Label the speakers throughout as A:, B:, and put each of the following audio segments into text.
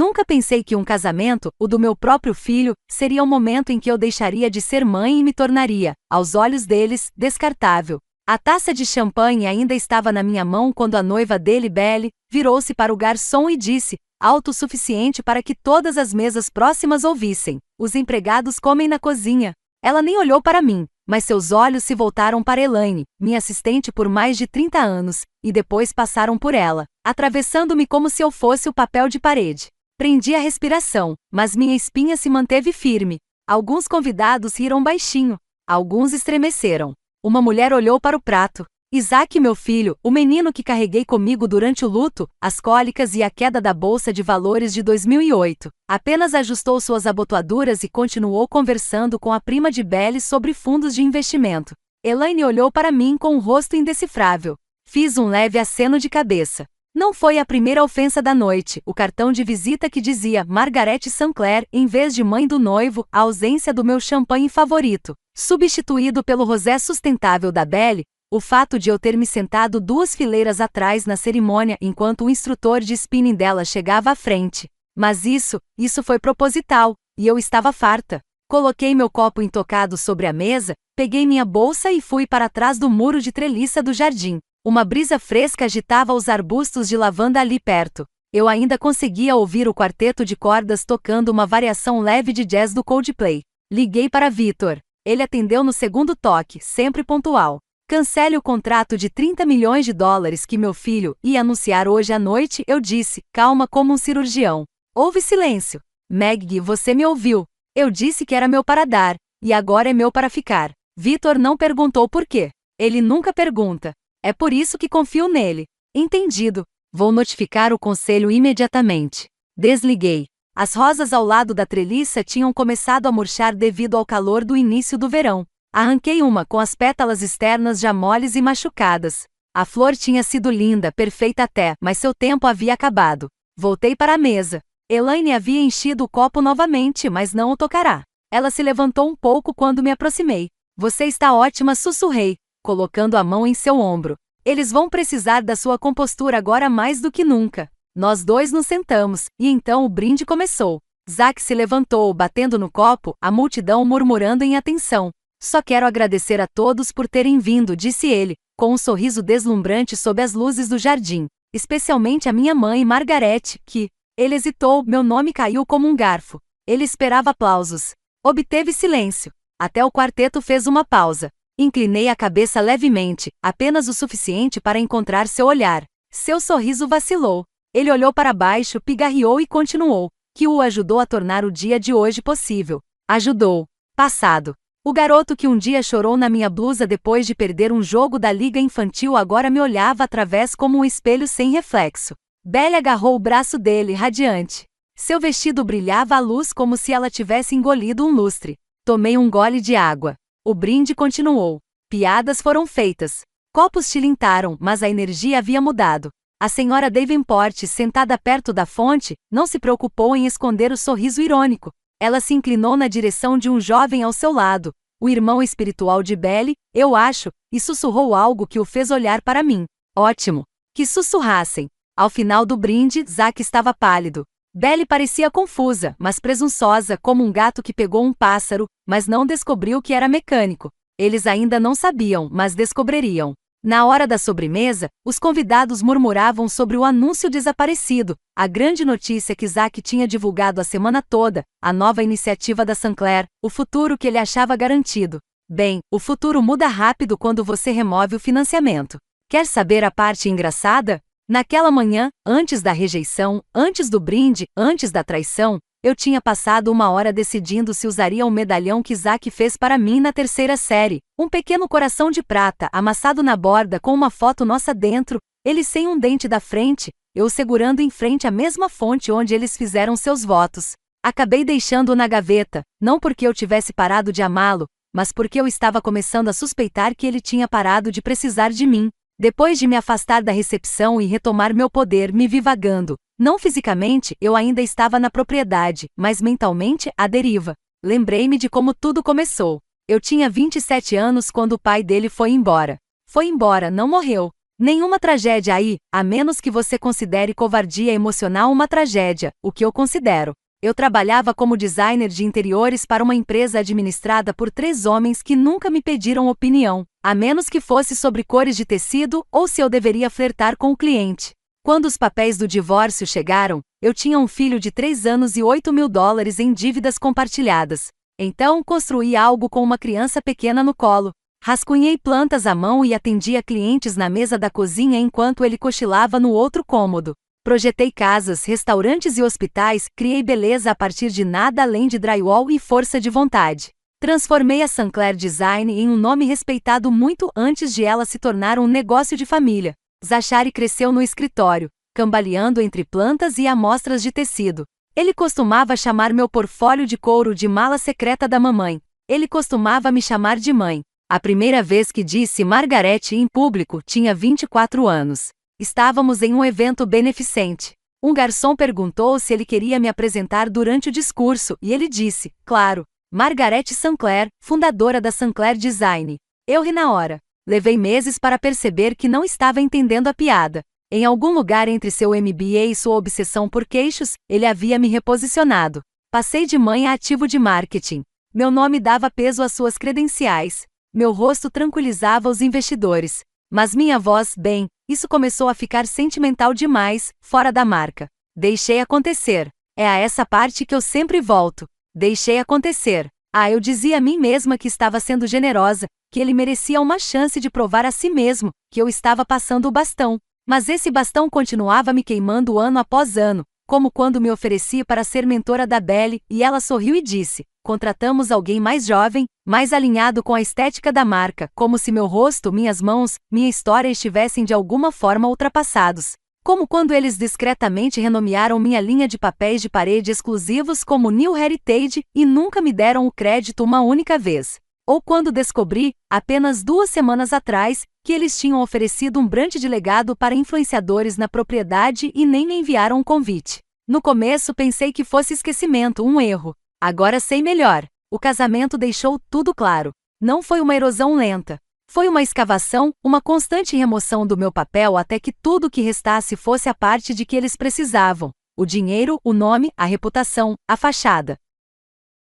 A: Nunca pensei que um casamento, o do meu próprio filho, seria o momento em que eu deixaria de ser mãe e me tornaria, aos olhos deles, descartável. A taça de champanhe ainda estava na minha mão quando a noiva dele, Belle, virou-se para o garçom e disse, alto o suficiente para que todas as mesas próximas ouvissem: os empregados comem na cozinha. Ela nem olhou para mim, mas seus olhos se voltaram para Elaine, minha assistente por mais de 30 anos, e depois passaram por ela, atravessando-me como se eu fosse o papel de parede. Prendi a respiração, mas minha espinha se manteve firme. Alguns convidados riram baixinho. Alguns estremeceram. Uma mulher olhou para o prato. Isaac, meu filho, o menino que carreguei comigo durante o luto, as cólicas e a queda da Bolsa de Valores de 2008, apenas ajustou suas abotoaduras e continuou conversando com a prima de Belle sobre fundos de investimento. Elaine olhou para mim com um rosto indecifrável. Fiz um leve aceno de cabeça. Não foi a primeira ofensa da noite, o cartão de visita que dizia Margaret Sinclair em vez de mãe do noivo, a ausência do meu champanhe favorito, substituído pelo rosé sustentável da Belle, o fato de eu ter me sentado 2 fileiras atrás na cerimônia enquanto o instrutor de spinning dela chegava à frente. Mas isso foi proposital, e eu estava farta. Coloquei meu copo intocado sobre a mesa, peguei minha bolsa e fui para trás do muro de treliça do jardim. Uma brisa fresca agitava os arbustos de lavanda ali perto. Eu ainda conseguia ouvir o quarteto de cordas tocando uma variação leve de jazz do Coldplay. Liguei para Victor. Ele atendeu no segundo toque, sempre pontual. Cancele o contrato de $30 milhões que meu filho ia anunciar hoje à noite, eu disse, calma como um cirurgião. Houve silêncio. Maggie, você me ouviu. Eu disse que era meu para dar, e agora é meu para ficar. Victor não perguntou por quê. Ele nunca pergunta. É por isso que confio nele. Entendido. Vou notificar o conselho imediatamente. Desliguei. As rosas ao lado da treliça tinham começado a murchar devido ao calor do início do verão. Arranquei uma com as pétalas externas já moles e machucadas. A flor tinha sido linda, perfeita até, mas seu tempo havia acabado. Voltei para a mesa. Elaine havia enchido o copo novamente, mas não o tocará. Ela se levantou um pouco quando me aproximei. Você está ótima, sussurrei, colocando a mão em seu ombro. Eles vão precisar da sua compostura agora mais do que nunca. Nós dois nos sentamos, e então o brinde começou. Zack se levantou, batendo no copo, a multidão murmurando em atenção. Só quero agradecer a todos por terem vindo, disse ele, com um sorriso deslumbrante sob as luzes do jardim. Especialmente a minha mãe, Margaret, que... Ele hesitou, meu nome caiu como um garfo. Ele esperava aplausos. Obteve silêncio. Até o quarteto fez uma pausa. Inclinei a cabeça levemente, apenas o suficiente para encontrar seu olhar. Seu sorriso vacilou. Ele olhou para baixo, pigarreou e continuou. Que o ajudou a tornar o dia de hoje possível. Ajudou. Passado. O garoto que um dia chorou na minha blusa depois de perder um jogo da liga infantil agora me olhava através como um espelho sem reflexo. Belle agarrou o braço dele, radiante. Seu vestido brilhava à luz como se ela tivesse engolido um lustre. Tomei um gole de água. O brinde continuou. Piadas foram feitas. Copos tilintaram, mas a energia havia mudado. A senhora Davenport, sentada perto da fonte, não se preocupou em esconder o sorriso irônico. Ela se inclinou na direção de um jovem ao seu lado, o irmão espiritual de Belle, eu acho, e sussurrou algo que o fez olhar para mim. Ótimo. Que sussurrassem. Ao final do brinde, Zack estava pálido. Belle parecia confusa, mas presunçosa como um gato que pegou um pássaro, mas não descobriu que era mecânico. Eles ainda não sabiam, mas descobririam. Na hora da sobremesa, os convidados murmuravam sobre o anúncio desaparecido, a grande notícia que Zack tinha divulgado a semana toda, a nova iniciativa da Sinclair, o futuro que ele achava garantido. Bem, o futuro muda rápido quando você remove o financiamento. Quer saber a parte engraçada? Naquela manhã, antes da rejeição, antes do brinde, antes da traição, eu tinha passado 1 hora decidindo se usaria o medalhão que Zack fez para mim na 3ª série, um pequeno coração de prata amassado na borda com uma foto nossa dentro, ele sem um dente da frente, eu segurando em frente à mesma fonte onde eles fizeram seus votos. Acabei deixando-o na gaveta, não porque eu tivesse parado de amá-lo, mas porque eu estava começando a suspeitar que ele tinha parado de precisar de mim. Depois de me afastar da recepção e retomar meu poder, me vi vagando. Não fisicamente, eu ainda estava na propriedade, mas mentalmente, à deriva. Lembrei-me de como tudo começou. Eu tinha 27 anos quando o pai dele foi embora. Foi embora, não morreu. Nenhuma tragédia aí, a menos que você considere covardia emocional uma tragédia, o que eu considero. Eu trabalhava como designer de interiores para uma empresa administrada por 3 homens que nunca me pediram opinião, a menos que fosse sobre cores de tecido ou se eu deveria flertar com o cliente. Quando os papéis do divórcio chegaram, eu tinha um filho de 3 anos e $8.000 em dívidas compartilhadas. Então construí algo com uma criança pequena no colo. Rascunhei plantas à mão e atendia clientes na mesa da cozinha enquanto ele cochilava no outro cômodo. Projetei casas, restaurantes e hospitais, criei beleza a partir de nada além de drywall e força de vontade. Transformei a Sancler Design em um nome respeitado muito antes de ela se tornar um negócio de família. Zachary cresceu no escritório, cambaleando entre plantas e amostras de tecido. Ele costumava chamar meu portfólio de couro de mala secreta da mamãe. Ele costumava me chamar de mãe. A primeira vez que disse Margarete em público tinha 24 anos. Estávamos em um evento beneficente. Um garçom perguntou se ele queria me apresentar durante o discurso e ele disse, claro, Margarete Sancler, fundadora da Sancler Design. Eu ri na hora. Levei meses para perceber que não estava entendendo a piada. Em algum lugar entre seu MBA e sua obsessão por queixos, ele havia me reposicionado. Passei de mãe a ativo de marketing. Meu nome dava peso às suas credenciais. Meu rosto tranquilizava os investidores. Mas minha voz, bem, isso começou a ficar sentimental demais, fora da marca. Deixei acontecer. É a essa parte que eu sempre volto. Deixei acontecer. Eu dizia a mim mesma que estava sendo generosa, que ele merecia uma chance de provar a si mesmo, que eu estava passando o bastão. Mas esse bastão continuava me queimando ano após ano, como quando me ofereci para ser mentora da Belle e ela sorriu e disse, contratamos alguém mais jovem, mais alinhado com a estética da marca, como se meu rosto, minhas mãos, minha história estivessem de alguma forma ultrapassados. Como quando eles discretamente renomearam minha linha de papéis de parede exclusivos como New Heritage e nunca me deram o crédito uma única vez. Ou quando descobri, apenas 2 semanas atrás, que eles tinham oferecido um brunch de legado para influenciadores na propriedade e nem me enviaram um convite. No começo pensei que fosse esquecimento, um erro. Agora sei melhor. O casamento deixou tudo claro. Não foi uma erosão lenta. Foi uma escavação, uma constante remoção do meu papel até que tudo o que restasse fosse a parte de que eles precisavam. O dinheiro, o nome, a reputação, a fachada.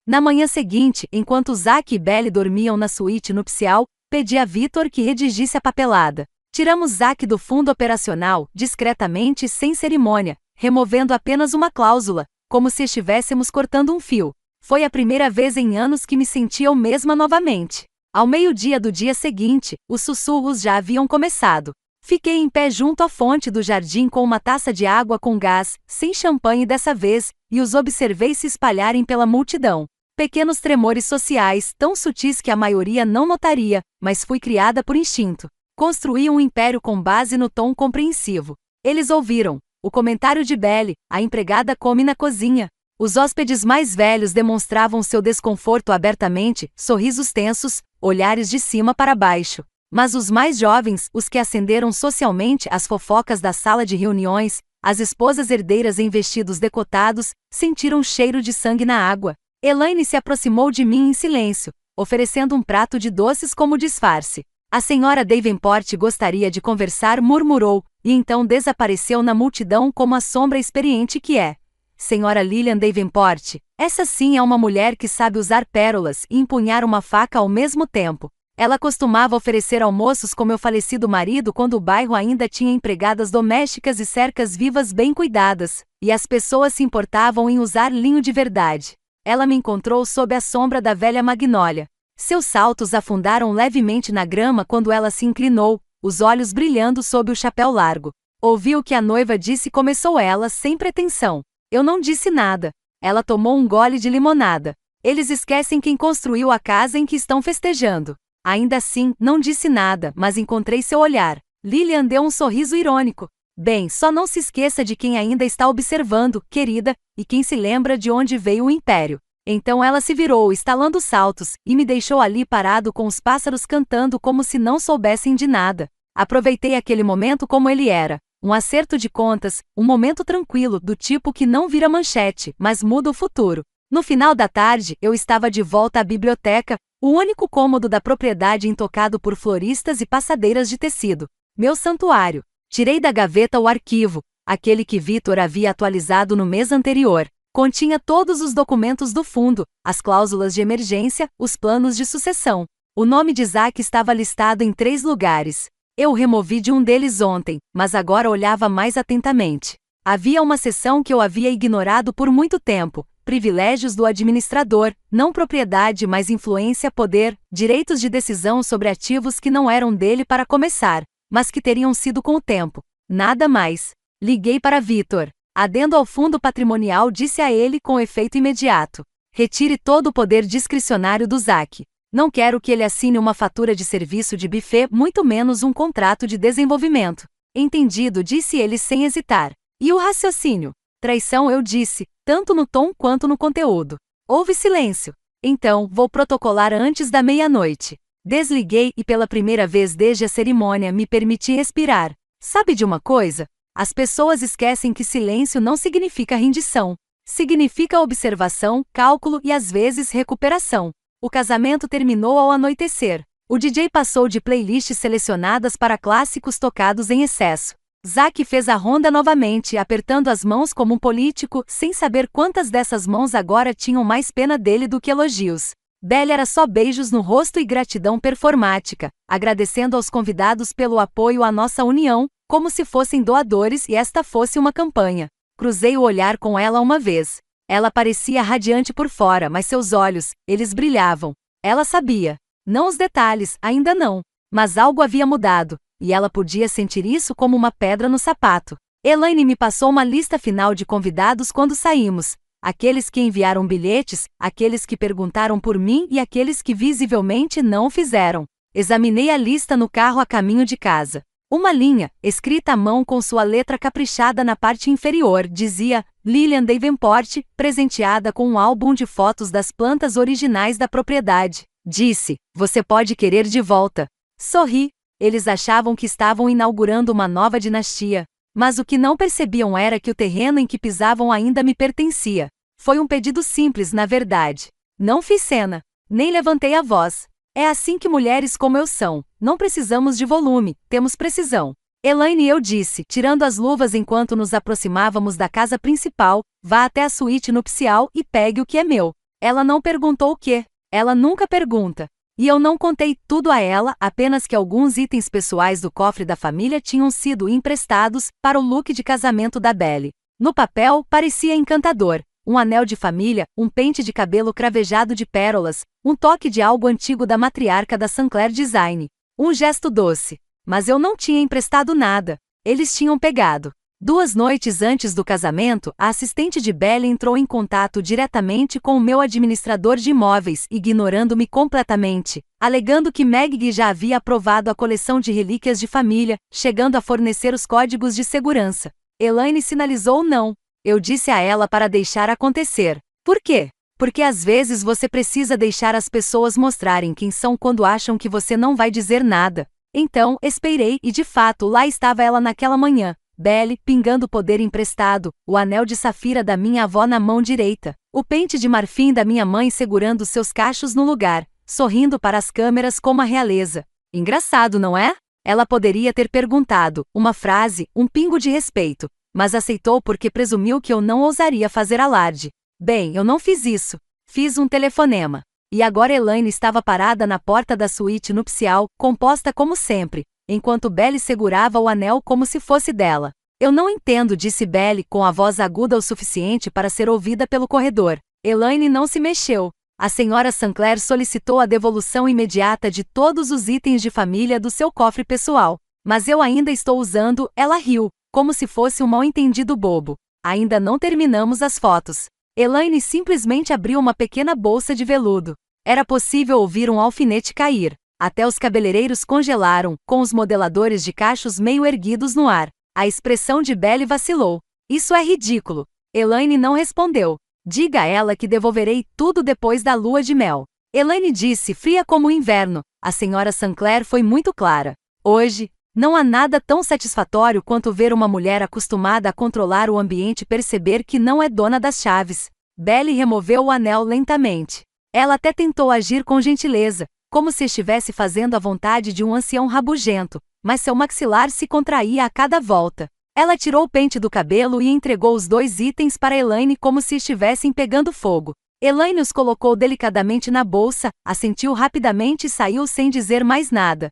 A: Na manhã seguinte, enquanto Zach e Belle dormiam na suíte nupcial, pedi a Victor que redigisse a papelada. Tiramos Zach do fundo operacional, discretamente e sem cerimônia, removendo apenas uma cláusula, como se estivéssemos cortando um fio. Foi a primeira vez em anos que me sentia eu mesma novamente. Ao meio-dia do dia seguinte, os sussurros já haviam começado. Fiquei em pé junto à fonte do jardim com uma taça de água com gás, sem champanhe dessa vez, e os observei se espalharem pela multidão. Pequenos tremores sociais, tão sutis que a maioria não notaria, mas fui criada por instinto. Construí um império com base no tom compreensivo. Eles ouviram. O comentário de Belle, a empregada come na cozinha. Os hóspedes mais velhos demonstravam seu desconforto abertamente, sorrisos tensos, olhares de cima para baixo. Mas os mais jovens, os que acenderam socialmente as fofocas da sala de reuniões, as esposas herdeiras em vestidos decotados, sentiram cheiro de sangue na água. Elaine se aproximou de mim em silêncio, oferecendo um prato de doces como disfarce. A senhora Davenport gostaria de conversar, murmurou, e então desapareceu na multidão como a sombra experiente que é. Senhora Lillian Davenport, essa sim é uma mulher que sabe usar pérolas e empunhar uma faca ao mesmo tempo. Ela costumava oferecer almoços com meu falecido marido quando o bairro ainda tinha empregadas domésticas e cercas vivas bem cuidadas, e as pessoas se importavam em usar linho de verdade. Ela me encontrou sob a sombra da velha magnólia. Seus saltos afundaram levemente na grama quando ela se inclinou, os olhos brilhando sob o chapéu largo. Ouvi o que a noiva disse e começou ela sem pretensão. Eu não disse nada. Ela tomou um gole de limonada. Eles esquecem quem construiu a casa em que estão festejando. Ainda assim, não disse nada, mas encontrei seu olhar. Lillian deu um sorriso irônico. Bem, só não se esqueça de quem ainda está observando, querida, e quem se lembra de onde veio o império. Então ela se virou, estalando saltos, e me deixou ali parado com os pássaros cantando como se não soubessem de nada. Aproveitei aquele momento como ele era. Um acerto de contas, um momento tranquilo, do tipo que não vira manchete, mas muda o futuro. No final da tarde, eu estava de volta à biblioteca, o único cômodo da propriedade intocado por floristas e passadeiras de tecido. Meu santuário. Tirei da gaveta o arquivo, aquele que Vitor havia atualizado no mês anterior. Continha todos os documentos do fundo, as cláusulas de emergência, os planos de sucessão. O nome de Zack estava listado em 3 lugares. Eu o removi de um deles ontem, mas agora olhava mais atentamente. Havia uma seção que eu havia ignorado por muito tempo: privilégios do administrador, não propriedade mas influência, poder, direitos de decisão sobre ativos que não eram dele para começar, mas que teriam sido com o tempo. Nada mais. Liguei para Vitor. Adendo ao fundo patrimonial, disse a ele com efeito imediato: retire todo o poder discricionário do Zack. Não quero que ele assine uma fatura de serviço de buffet, muito menos um contrato de desenvolvimento. Entendido, disse ele sem hesitar. E o raciocínio? Traição, eu disse, tanto no tom quanto no conteúdo. Houve silêncio. Então, vou protocolar antes da meia-noite. Desliguei e pela primeira vez desde a cerimônia me permiti respirar. Sabe de uma coisa? As pessoas esquecem que silêncio não significa rendição. Significa observação, cálculo e às vezes recuperação. O casamento terminou ao anoitecer. O DJ passou de playlists selecionadas para clássicos tocados em excesso. Zack fez a ronda novamente, apertando as mãos como um político, sem saber quantas dessas mãos agora tinham mais pena dele do que elogios. Belly era só beijos no rosto e gratidão performática, agradecendo aos convidados pelo apoio à nossa união, como se fossem doadores e esta fosse uma campanha. Cruzei o olhar com ela uma vez. Ela parecia radiante por fora, mas seus olhos, eles brilhavam. Ela sabia. Não os detalhes, ainda não. Mas algo havia mudado, e ela podia sentir isso como uma pedra no sapato. Elaine me passou uma lista final de convidados quando saímos. Aqueles que enviaram bilhetes, aqueles que perguntaram por mim e aqueles que visivelmente não o fizeram. Examinei a lista no carro a caminho de casa. Uma linha, escrita à mão com sua letra caprichada na parte inferior, dizia: Lilian Davenport, presenteada com um álbum de fotos das plantas originais da propriedade. Disse: você pode querer de volta. Sorri. Eles achavam que estavam inaugurando uma nova dinastia. Mas o que não percebiam era que o terreno em que pisavam ainda me pertencia. Foi um pedido simples, na verdade. Não fiz cena. Nem levantei a voz. É assim que mulheres como eu são. Não precisamos de volume, temos precisão. Elaine, eu disse, tirando as luvas enquanto nos aproximávamos da casa principal, vá até a suíte nupcial e pegue o que é meu. Ela não perguntou o quê. Ela nunca pergunta. E eu não contei tudo a ela, apenas que alguns itens pessoais do cofre da família tinham sido emprestados para o look de casamento da Belly. No papel, parecia encantador. Um anel de família, um pente de cabelo cravejado de pérolas, um toque de algo antigo da matriarca da Sinclair Design. Um gesto doce. Mas eu não tinha emprestado nada. Eles tinham pegado. 2 noites antes do casamento, a assistente de Belly entrou em contato diretamente com o meu administrador de imóveis, ignorando-me completamente, alegando que Maggie já havia aprovado a coleção de relíquias de família, chegando a fornecer os códigos de segurança. Elaine sinalizou não. Eu disse a ela para deixar acontecer. Por quê? Porque às vezes você precisa deixar as pessoas mostrarem quem são quando acham que você não vai dizer nada. Então, esperei e de fato lá estava ela naquela manhã. Belly, pingando poder emprestado, o anel de safira da minha avó na mão direita, o pente de marfim da minha mãe segurando seus cachos no lugar, sorrindo para as câmeras como a realeza. Engraçado, não é? Ela poderia ter perguntado, uma frase, um pingo de respeito, mas aceitou porque presumiu que eu não ousaria fazer alarde. Bem, eu não fiz isso. Fiz um telefonema. E agora Elaine estava parada na porta da suíte nupcial, composta como sempre, enquanto Belly segurava o anel como se fosse dela. Eu não entendo, disse Belly com a voz aguda o suficiente para ser ouvida pelo corredor. Elaine não se mexeu. A senhora Sinclair solicitou a devolução imediata de todos os itens de família do seu cofre pessoal. Mas eu ainda estou usando, ela riu, como se fosse um mal-entendido bobo. Ainda não terminamos as fotos. Elaine simplesmente abriu uma pequena bolsa de veludo. Era possível ouvir um alfinete cair. Até os cabeleireiros congelaram, com os modeladores de cachos meio erguidos no ar. A expressão de Belly vacilou. Isso é ridículo. Elaine não respondeu. Diga a ela que devolverei tudo depois da lua de mel. Elaine disse, fria como o inverno. A senhora Sinclair foi muito clara. Hoje, não há nada tão satisfatório quanto ver uma mulher acostumada a controlar o ambiente perceber que não é dona das chaves. Belly removeu o anel lentamente. Ela até tentou agir com gentileza, como se estivesse fazendo a vontade de um ancião rabugento, mas seu maxilar se contraía a cada volta. Ela tirou o pente do cabelo e entregou os 2 itens para Elaine como se estivessem pegando fogo. Elaine os colocou delicadamente na bolsa, assentiu rapidamente e saiu sem dizer mais nada.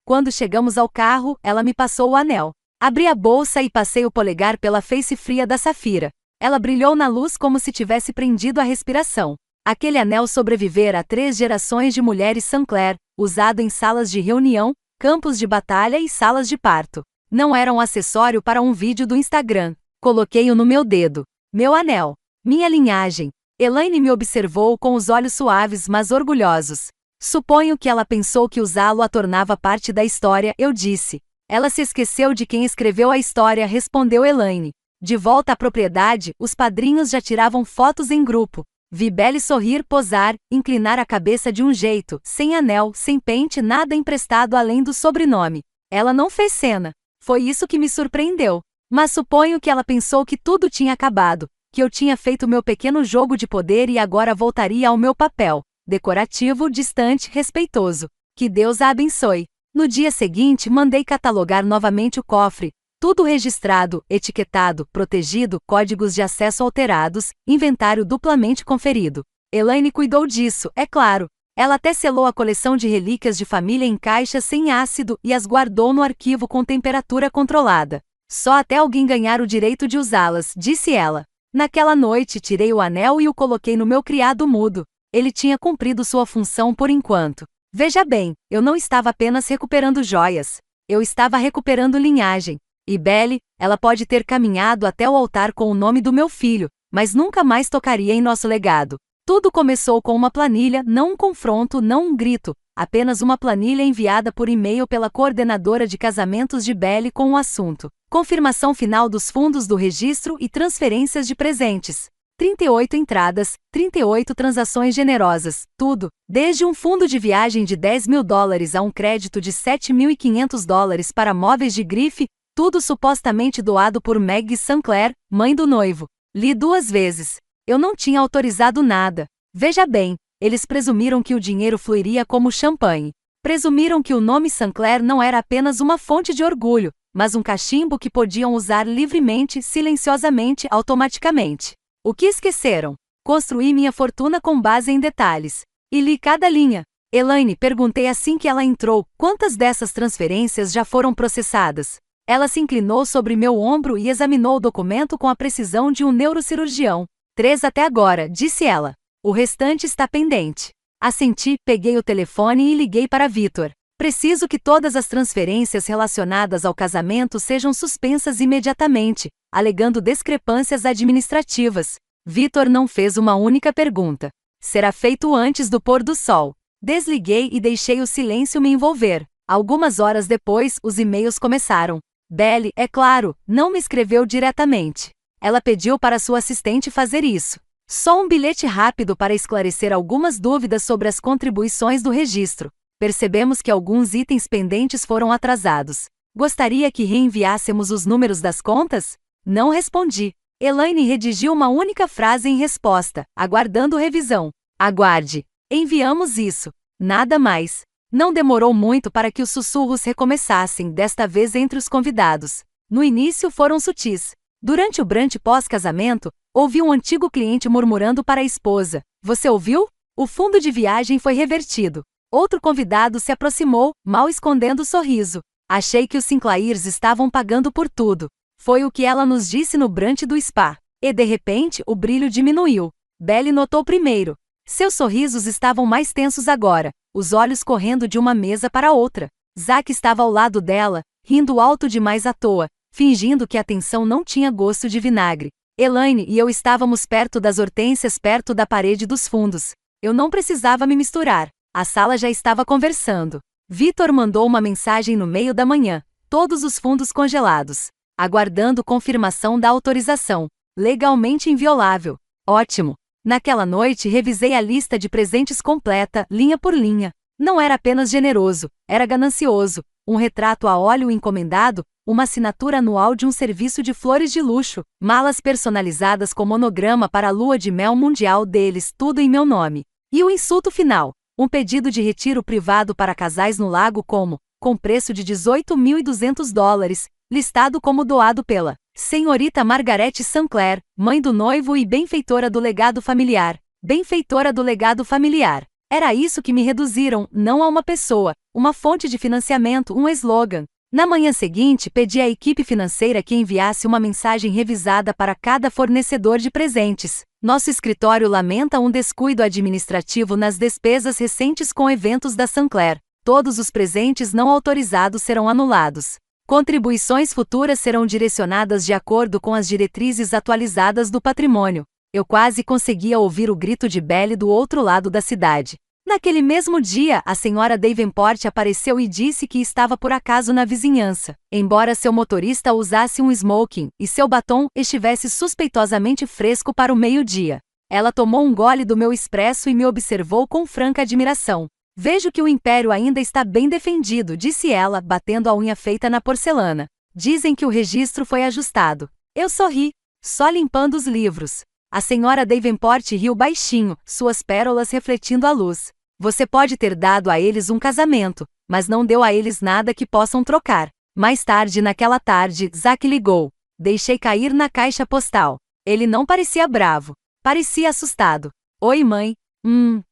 A: Quando chegamos ao carro, ela me passou o anel. Abri a bolsa e passei o polegar pela face fria da Safira. Ela brilhou na luz como se tivesse prendido a respiração. Aquele anel sobrevivera a 3 gerações de mulheres Sinclair, usado em salas de reunião, campos de batalha e salas de parto. Não era um acessório para um vídeo do Instagram. Coloquei-o no meu dedo. Meu anel. Minha linhagem. Elaine me observou com os olhos suaves mas orgulhosos. Suponho que ela pensou que usá-lo a tornava parte da história, eu disse. Ela se esqueceu de quem escreveu a história, respondeu Elaine. De volta à propriedade, os padrinhos já tiravam fotos em grupo. Vi Belle sorrir, posar, inclinar a cabeça de um jeito, sem anel, sem pente, nada emprestado além do sobrenome. Ela não fez cena. Foi isso que me surpreendeu. Mas suponho que ela pensou que tudo tinha acabado, que eu tinha feito meu pequeno jogo de poder e agora voltaria ao meu papel, decorativo, distante, respeitoso. Que Deus a abençoe. No dia seguinte, mandei catalogar novamente o cofre. Tudo registrado, etiquetado, protegido, códigos de acesso alterados, inventário duplamente conferido. Elaine cuidou disso, é claro. Ela até selou a coleção de relíquias de família em caixas sem ácido e as guardou no arquivo com temperatura controlada. Só até alguém ganhar o direito de usá-las, disse ela. Naquela noite tirei o anel e o coloquei no meu criado mudo. Ele tinha cumprido sua função por enquanto. Veja bem, eu não estava apenas recuperando joias. Eu estava recuperando linhagem. E Belle, ela pode ter caminhado até o altar com o nome do meu filho, mas nunca mais tocaria em nosso legado. Tudo começou com uma planilha, não um confronto, não um grito, apenas uma planilha enviada por e-mail pela coordenadora de casamentos de Belle com o assunto: confirmação final dos fundos do registro e transferências de presentes. 38 entradas, 38 transações generosas, tudo, desde um fundo de viagem de $10.000 a um crédito de $7.500 para móveis de grife, tudo supostamente doado por Maggie Sinclair, mãe do noivo. Li 2 vezes. Eu não tinha autorizado nada. Veja bem, eles presumiram que o dinheiro fluiria como champanhe. Presumiram que o nome Sinclair não era apenas uma fonte de orgulho, mas um cachimbo que podiam usar livremente, silenciosamente, automaticamente. O que esqueceram? Construí minha fortuna com base em detalhes. E li cada linha. Elaine, perguntei assim que ela entrou, quantas dessas transferências já foram processadas? Ela se inclinou sobre meu ombro e examinou o documento com a precisão de um neurocirurgião. 3 até agora, disse ela. O restante está pendente. Assenti, peguei o telefone e liguei para Victor. Preciso que todas as transferências relacionadas ao casamento sejam suspensas imediatamente, alegando discrepâncias administrativas. Victor não fez uma única pergunta. Será feito antes do pôr do sol. Desliguei e deixei o silêncio me envolver. Algumas horas depois, os e-mails começaram. Belle, é claro, não me escreveu diretamente. Ela pediu para sua assistente fazer isso. Só um bilhete rápido para esclarecer algumas dúvidas sobre as contribuições do registro. Percebemos que alguns itens pendentes foram atrasados. Gostaria que reenviássemos os números das contas? Não respondi. Elaine redigiu uma única frase em resposta, aguardando revisão. Aguarde. Enviamos isso. Nada mais. Não demorou muito para que os sussurros recomeçassem, desta vez entre os convidados. No início foram sutis. Durante o brunch pós-casamento, ouvi um antigo cliente murmurando para a esposa: "Você ouviu? O fundo de viagem foi revertido." Outro convidado se aproximou, mal escondendo o sorriso. "Achei que os Sinclairs estavam pagando por tudo." Foi o que ela nos disse no brunch do spa. E de repente, o brilho diminuiu. Belle notou primeiro. Seus sorrisos estavam mais tensos agora, os olhos correndo de uma mesa para outra. Zack estava ao lado dela, rindo alto demais à toa, fingindo que a tensão não tinha gosto de vinagre. Elaine e eu estávamos perto das hortênsias, perto da parede dos fundos. Eu não precisava me misturar. A sala já estava conversando. Victor mandou uma mensagem no meio da manhã. Todos os fundos congelados. Aguardando confirmação da autorização. Legalmente inviolável. Ótimo. Naquela noite revisei a lista de presentes completa, linha por linha. Não era apenas generoso, era ganancioso. Um retrato a óleo encomendado, uma assinatura anual de um serviço de flores de luxo, malas personalizadas com monograma para a lua de mel mundial deles, tudo em meu nome. E o insulto final, um pedido de retiro privado para casais no lago como: com preço de $18.200, listado como doado pela senhorita Margaret Sinclair, mãe do noivo e benfeitora do legado familiar. Benfeitora do legado familiar. Era isso que me reduziram, não a uma pessoa, uma fonte de financiamento, um slogan. Na manhã seguinte, pedi à equipe financeira que enviasse uma mensagem revisada para cada fornecedor de presentes. Nosso escritório lamenta um descuido administrativo nas despesas recentes com eventos da Sinclair. Todos os presentes não autorizados serão anulados. Contribuições futuras serão direcionadas de acordo com as diretrizes atualizadas do patrimônio. Eu quase conseguia ouvir o grito de Belle do outro lado da cidade. Naquele mesmo dia, a senhora Davenport apareceu e disse que estava por acaso na vizinhança. Embora seu motorista usasse um smoking e seu batom estivesse suspeitosamente fresco para o meio-dia. Ela tomou um gole do meu expresso e me observou com franca admiração. Vejo que o império ainda está bem defendido, disse ela, batendo a unha feita na porcelana. Dizem que o registro foi ajustado. Eu sorri, só limpando os livros. A senhora Davenport riu baixinho, suas pérolas refletindo a luz. Você pode ter dado a eles um casamento, mas não deu a eles nada que possam trocar. Mais tarde naquela tarde, Zack ligou. Deixei cair na caixa postal. Ele não parecia bravo. Parecia assustado. Oi, mãe.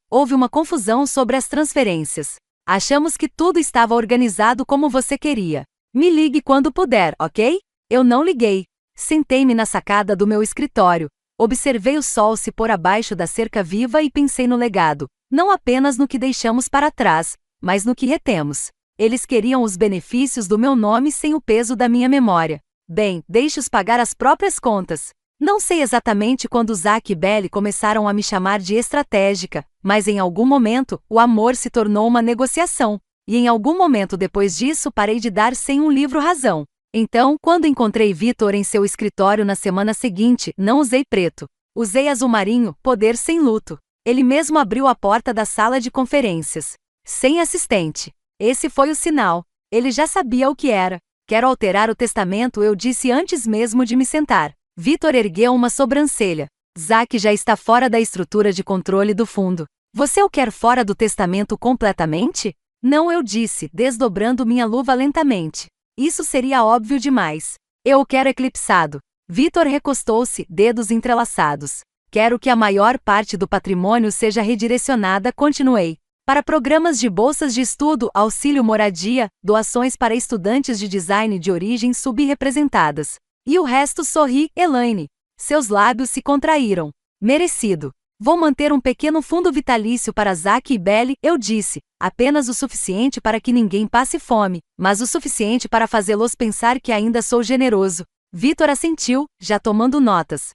A: Houve uma confusão sobre as transferências. Achamos que tudo estava organizado como você queria. Me ligue quando puder, ok? Eu não liguei. Sentei-me na sacada do meu escritório. Observei o sol se pôr abaixo da cerca viva e pensei no legado. Não apenas no que deixamos para trás, mas no que retemos. Eles queriam os benefícios do meu nome sem o peso da minha memória. Bem, deixe-os pagar as próprias contas. Não sei exatamente quando Zack e Belle começaram a me chamar de estratégica, mas em algum momento, o amor se tornou uma negociação. E em algum momento depois disso parei de dar sem um livro razão. Então, quando encontrei Victor em seu escritório na semana seguinte, não usei preto. Usei azul marinho, poder sem luto. Ele mesmo abriu a porta da sala de conferências. Sem assistente. Esse foi o sinal. Ele já sabia o que era. Quero alterar o testamento, eu disse antes mesmo de me sentar. Victor ergueu uma sobrancelha. Zack já está fora da estrutura de controle do fundo. Você o quer fora do testamento completamente? Não, eu disse, desdobrando minha luva lentamente. Isso seria óbvio demais. Eu o quero eclipsado. Victor recostou-se, dedos entrelaçados. Quero que a maior parte do patrimônio seja redirecionada, continuei, para programas de bolsas de estudo, auxílio moradia, doações para estudantes de design de origem subrepresentadas. E o resto, sorri, Elaine. Seus lábios se contraíram. Merecido. Vou manter um pequeno fundo vitalício para Zack e Belle, eu disse, apenas o suficiente para que ninguém passe fome, mas o suficiente para fazê-los pensar que ainda sou generoso. Victor assentiu, já tomando notas.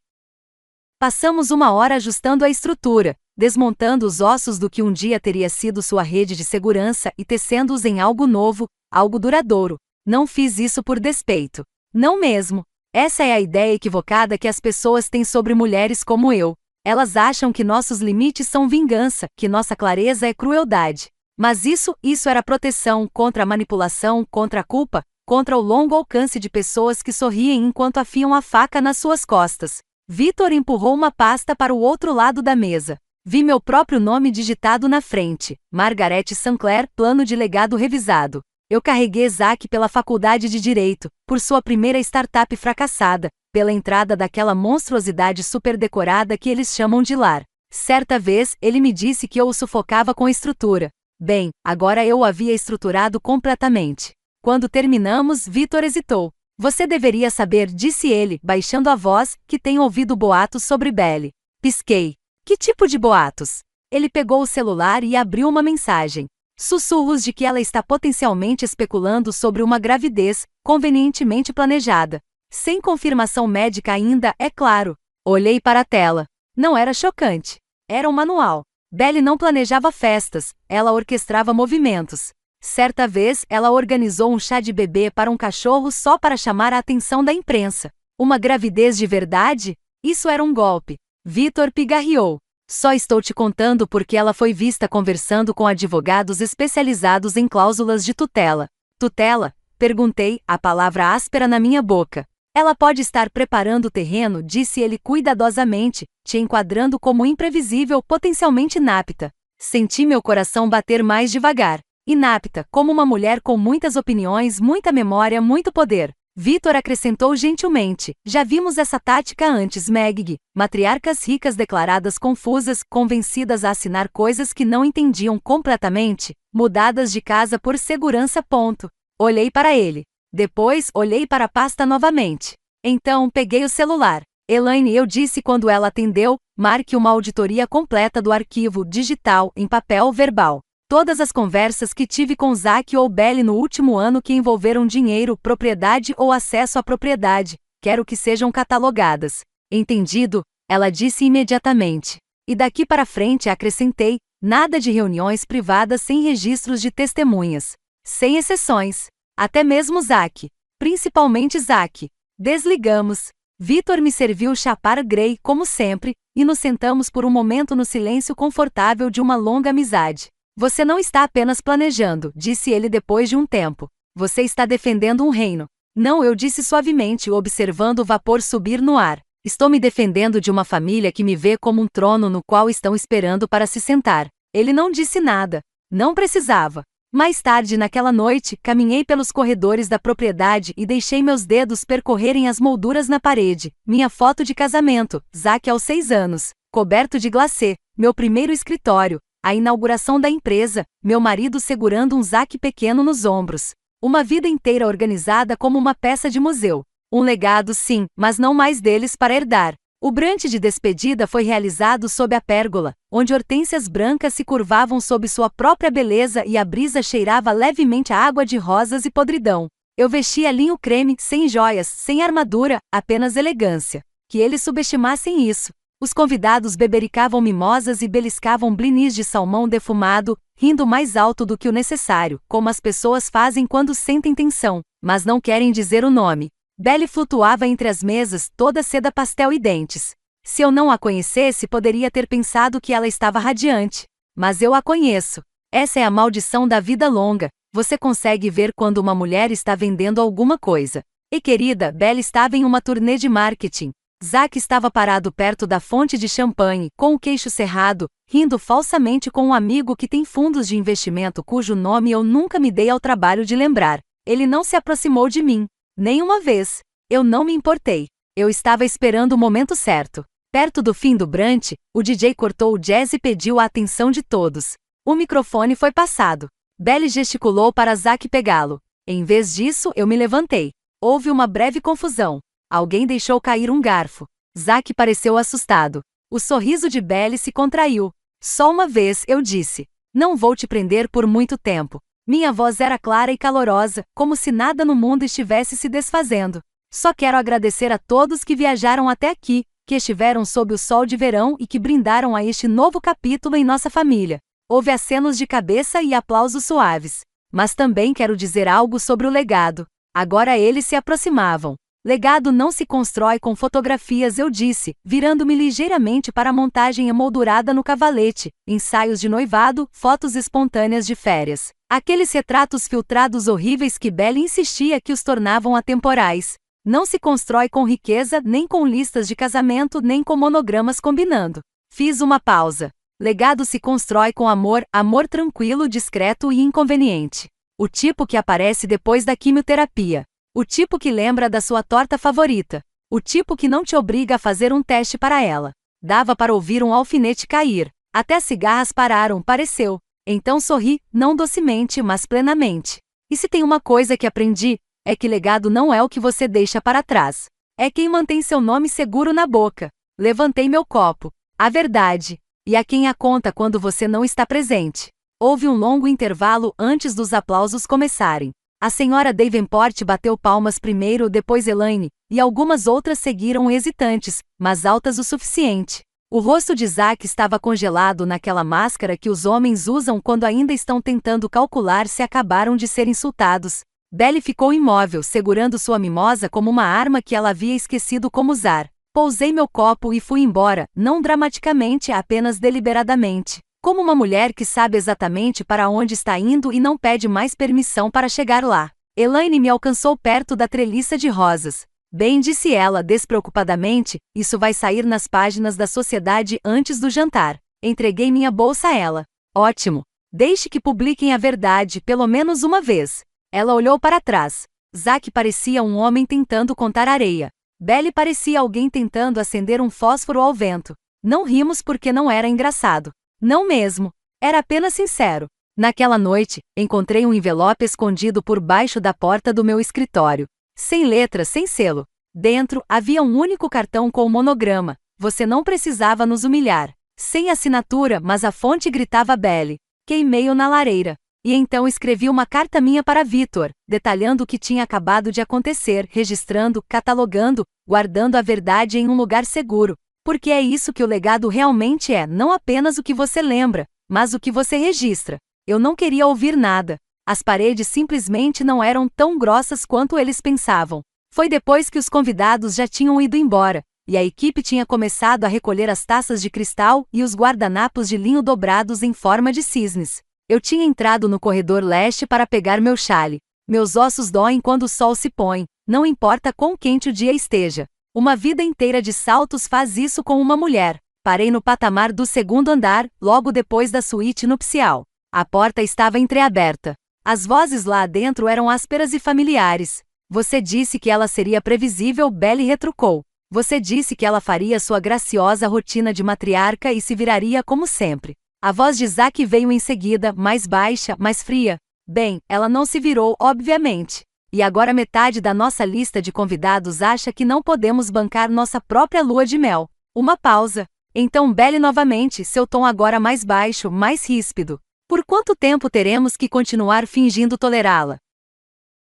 A: Passamos 1 hora ajustando a estrutura, desmontando os ossos do que um dia teria sido sua rede de segurança e tecendo-os em algo novo, algo duradouro. Não fiz isso por despeito. Não mesmo. Essa é a ideia equivocada que as pessoas têm sobre mulheres como eu. Elas acham que nossos limites são vingança, que nossa clareza é crueldade. Mas isso era proteção contra a manipulação, contra a culpa, contra o longo alcance de pessoas que sorriem enquanto afiam a faca nas suas costas. Victor empurrou uma pasta para o outro lado da mesa. Vi meu próprio nome digitado na frente. Margaret Sinclair, plano de legado revisado. Eu carreguei Zack pela faculdade de Direito, por sua primeira startup fracassada, pela entrada daquela monstruosidade superdecorada que eles chamam de lar. Certa vez, ele me disse que eu o sufocava com a estrutura. Bem, agora eu o havia estruturado completamente. Quando terminamos, Victor hesitou. Você deveria saber, disse ele, baixando a voz, que tem ouvido boatos sobre Belle. Pisquei. Que tipo de boatos? Ele pegou o celular e abriu uma mensagem. Sussurros de que ela está potencialmente especulando sobre uma gravidez, convenientemente planejada. Sem confirmação médica ainda, é claro. Olhei para a tela. Não era chocante. Era um manual. Belle não planejava festas, ela orquestrava movimentos. Certa vez, ela organizou um chá de bebê para um cachorro só para chamar a atenção da imprensa. Uma gravidez de verdade? Isso era um golpe. Victor pigarreou. Só estou te contando porque ela foi vista conversando com advogados especializados em cláusulas de tutela. Tutela? Perguntei, a palavra áspera na minha boca. Ela pode estar preparando o terreno, disse ele cuidadosamente, te enquadrando como imprevisível, potencialmente inapta. Senti meu coração bater mais devagar. Inapta, como uma mulher com muitas opiniões, muita memória, muito poder. Vitor acrescentou gentilmente. Já vimos essa tática antes, Meg. Matriarcas ricas declaradas confusas, convencidas a assinar coisas que não entendiam completamente, mudadas de casa por segurança. Olhei para ele. Depois, olhei para a pasta novamente. Então, peguei o celular. Elaine, eu disse quando ela atendeu, marque uma auditoria completa do arquivo digital, em papel verbal. Todas as conversas que tive com Zack ou Belly no último ano que envolveram dinheiro, propriedade ou acesso à propriedade, quero que sejam catalogadas. Entendido? Ela disse imediatamente. E daqui para frente acrescentei, nada de reuniões privadas sem registros de testemunhas. Sem exceções. Até mesmo Zack. Principalmente Zack. Desligamos. Vitor me serviu chapar Grey como sempre, e nos sentamos por um momento no silêncio confortável de uma longa amizade. Você não está apenas planejando, disse ele depois de um tempo. Você está defendendo um reino. Não, eu disse suavemente, observando o vapor subir no ar. Estou me defendendo de uma família que me vê como um trono no qual estão esperando para se sentar. Ele não disse nada. Não precisava. Mais tarde naquela noite, caminhei pelos corredores da propriedade e deixei meus dedos percorrerem as molduras na parede. Minha foto de casamento, Zack aos 6 anos, coberto de glacê, meu primeiro escritório, a inauguração da empresa, meu marido segurando um Zack pequeno nos ombros. Uma vida inteira organizada como uma peça de museu. Um legado sim, mas não mais deles para herdar. O brunch de despedida foi realizado sob a pérgola, onde hortênsias brancas se curvavam sob sua própria beleza e a brisa cheirava levemente a água de rosas e podridão. Eu vestia linho creme, sem joias, sem armadura, apenas elegância. Que eles subestimassem isso. Os convidados bebericavam mimosas e beliscavam blinis de salmão defumado, rindo mais alto do que o necessário, como as pessoas fazem quando sentem tensão, mas não querem dizer o nome. Belly flutuava entre as mesas, toda seda pastel e dentes. Se eu não a conhecesse, poderia ter pensado que ela estava radiante. Mas eu a conheço. Essa é a maldição da vida longa. Você consegue ver quando uma mulher está vendendo alguma coisa. E querida, Belly estava em uma turnê de marketing. Zack estava parado perto da fonte de champanhe, com o queixo cerrado, rindo falsamente com um amigo que tem fundos de investimento cujo nome eu nunca me dei ao trabalho de lembrar. Ele não se aproximou de mim. Nenhuma vez. Eu não me importei. Eu estava esperando o momento certo. Perto do fim do brunch, o DJ cortou o jazz e pediu a atenção de todos. O microfone foi passado. Belly gesticulou para Zack pegá-lo. Em vez disso, eu me levantei. Houve uma breve confusão. Alguém deixou cair um garfo. Zack pareceu assustado. O sorriso de Belly se contraiu. Só uma vez, eu disse. Não vou te prender por muito tempo. Minha voz era clara e calorosa, como se nada no mundo estivesse se desfazendo. Só quero agradecer a todos que viajaram até aqui, que estiveram sob o sol de verão e que brindaram a este novo capítulo em nossa família. Houve acenos de cabeça e aplausos suaves. Mas também quero dizer algo sobre o legado. Agora eles se aproximavam. Legado não se constrói com fotografias, eu disse, virando-me ligeiramente para a montagem emoldurada no cavalete, ensaios de noivado, fotos espontâneas de férias. Aqueles retratos filtrados horríveis que Belly insistia que os tornavam atemporais. Não se constrói com riqueza, nem com listas de casamento, nem com monogramas combinando. Fiz uma pausa. Legado se constrói com amor, amor tranquilo, discreto e inconveniente. O tipo que aparece depois da quimioterapia. O tipo que lembra da sua torta favorita. O tipo que não te obriga a fazer um teste para ela. Dava para ouvir um alfinete cair. Até as cigarras pararam, pareceu. Então sorri, não docemente, mas plenamente. E se tem uma coisa que aprendi, é que legado não é o que você deixa para trás. É quem mantém seu nome seguro na boca. Levantei meu copo. A verdade. E a quem a conta quando você não está presente. Houve um longo intervalo antes dos aplausos começarem. A senhora Davenport bateu palmas primeiro, depois Elaine, e algumas outras seguiram hesitantes, mas altas o suficiente. O rosto de Zack estava congelado naquela máscara que os homens usam quando ainda estão tentando calcular se acabaram de ser insultados. Belly ficou imóvel, segurando sua mimosa como uma arma que ela havia esquecido como usar. Pousei meu copo e fui embora, não dramaticamente, apenas deliberadamente. Como uma mulher que sabe exatamente para onde está indo e não pede mais permissão para chegar lá. Elaine me alcançou perto da treliça de rosas. Bem, disse ela despreocupadamente, isso vai sair nas páginas da sociedade antes do jantar. Entreguei minha bolsa a ela. Ótimo. Deixe que publiquem a verdade pelo menos uma vez. Ela olhou para trás. Zack parecia um homem tentando contar areia. Belly parecia alguém tentando acender um fósforo ao vento. Não rimos porque não era engraçado. Não mesmo. Era apenas sincero. Naquela noite, encontrei um envelope escondido por baixo da porta do meu escritório. Sem letra, sem selo. Dentro, havia um único cartão com o monograma. Você não precisava nos humilhar. Sem assinatura, mas a fonte gritava Belly. Queimei-o na lareira. E então escrevi uma carta minha para Victor, detalhando o que tinha acabado de acontecer, registrando, catalogando, guardando a verdade em um lugar seguro. Porque é isso que o legado realmente é, não apenas o que você lembra, mas o que você registra. Eu não queria ouvir nada. As paredes simplesmente não eram tão grossas quanto eles pensavam. Foi depois que os convidados já tinham ido embora, e a equipe tinha começado a recolher as taças de cristal e os guardanapos de linho dobrados em forma de cisnes. Eu tinha entrado no corredor leste para pegar meu chale. Meus ossos doem quando o sol se põe, não importa quão quente o dia esteja. Uma vida inteira de saltos faz isso com uma mulher. Parei no patamar do segundo andar, logo depois da suíte nupcial. A porta estava entreaberta. As vozes lá dentro eram ásperas e familiares. Você disse que ela seria previsível, Belly retrucou. Você disse que ela faria sua graciosa rotina de matriarca e se viraria como sempre. A voz de Zack veio em seguida, mais baixa, mais fria. Bem, ela não se virou, obviamente. E agora metade da nossa lista de convidados acha que não podemos bancar nossa própria lua de mel. Uma pausa. Então Belly novamente, seu tom agora mais baixo, mais ríspido. Por quanto tempo teremos que continuar fingindo tolerá-la?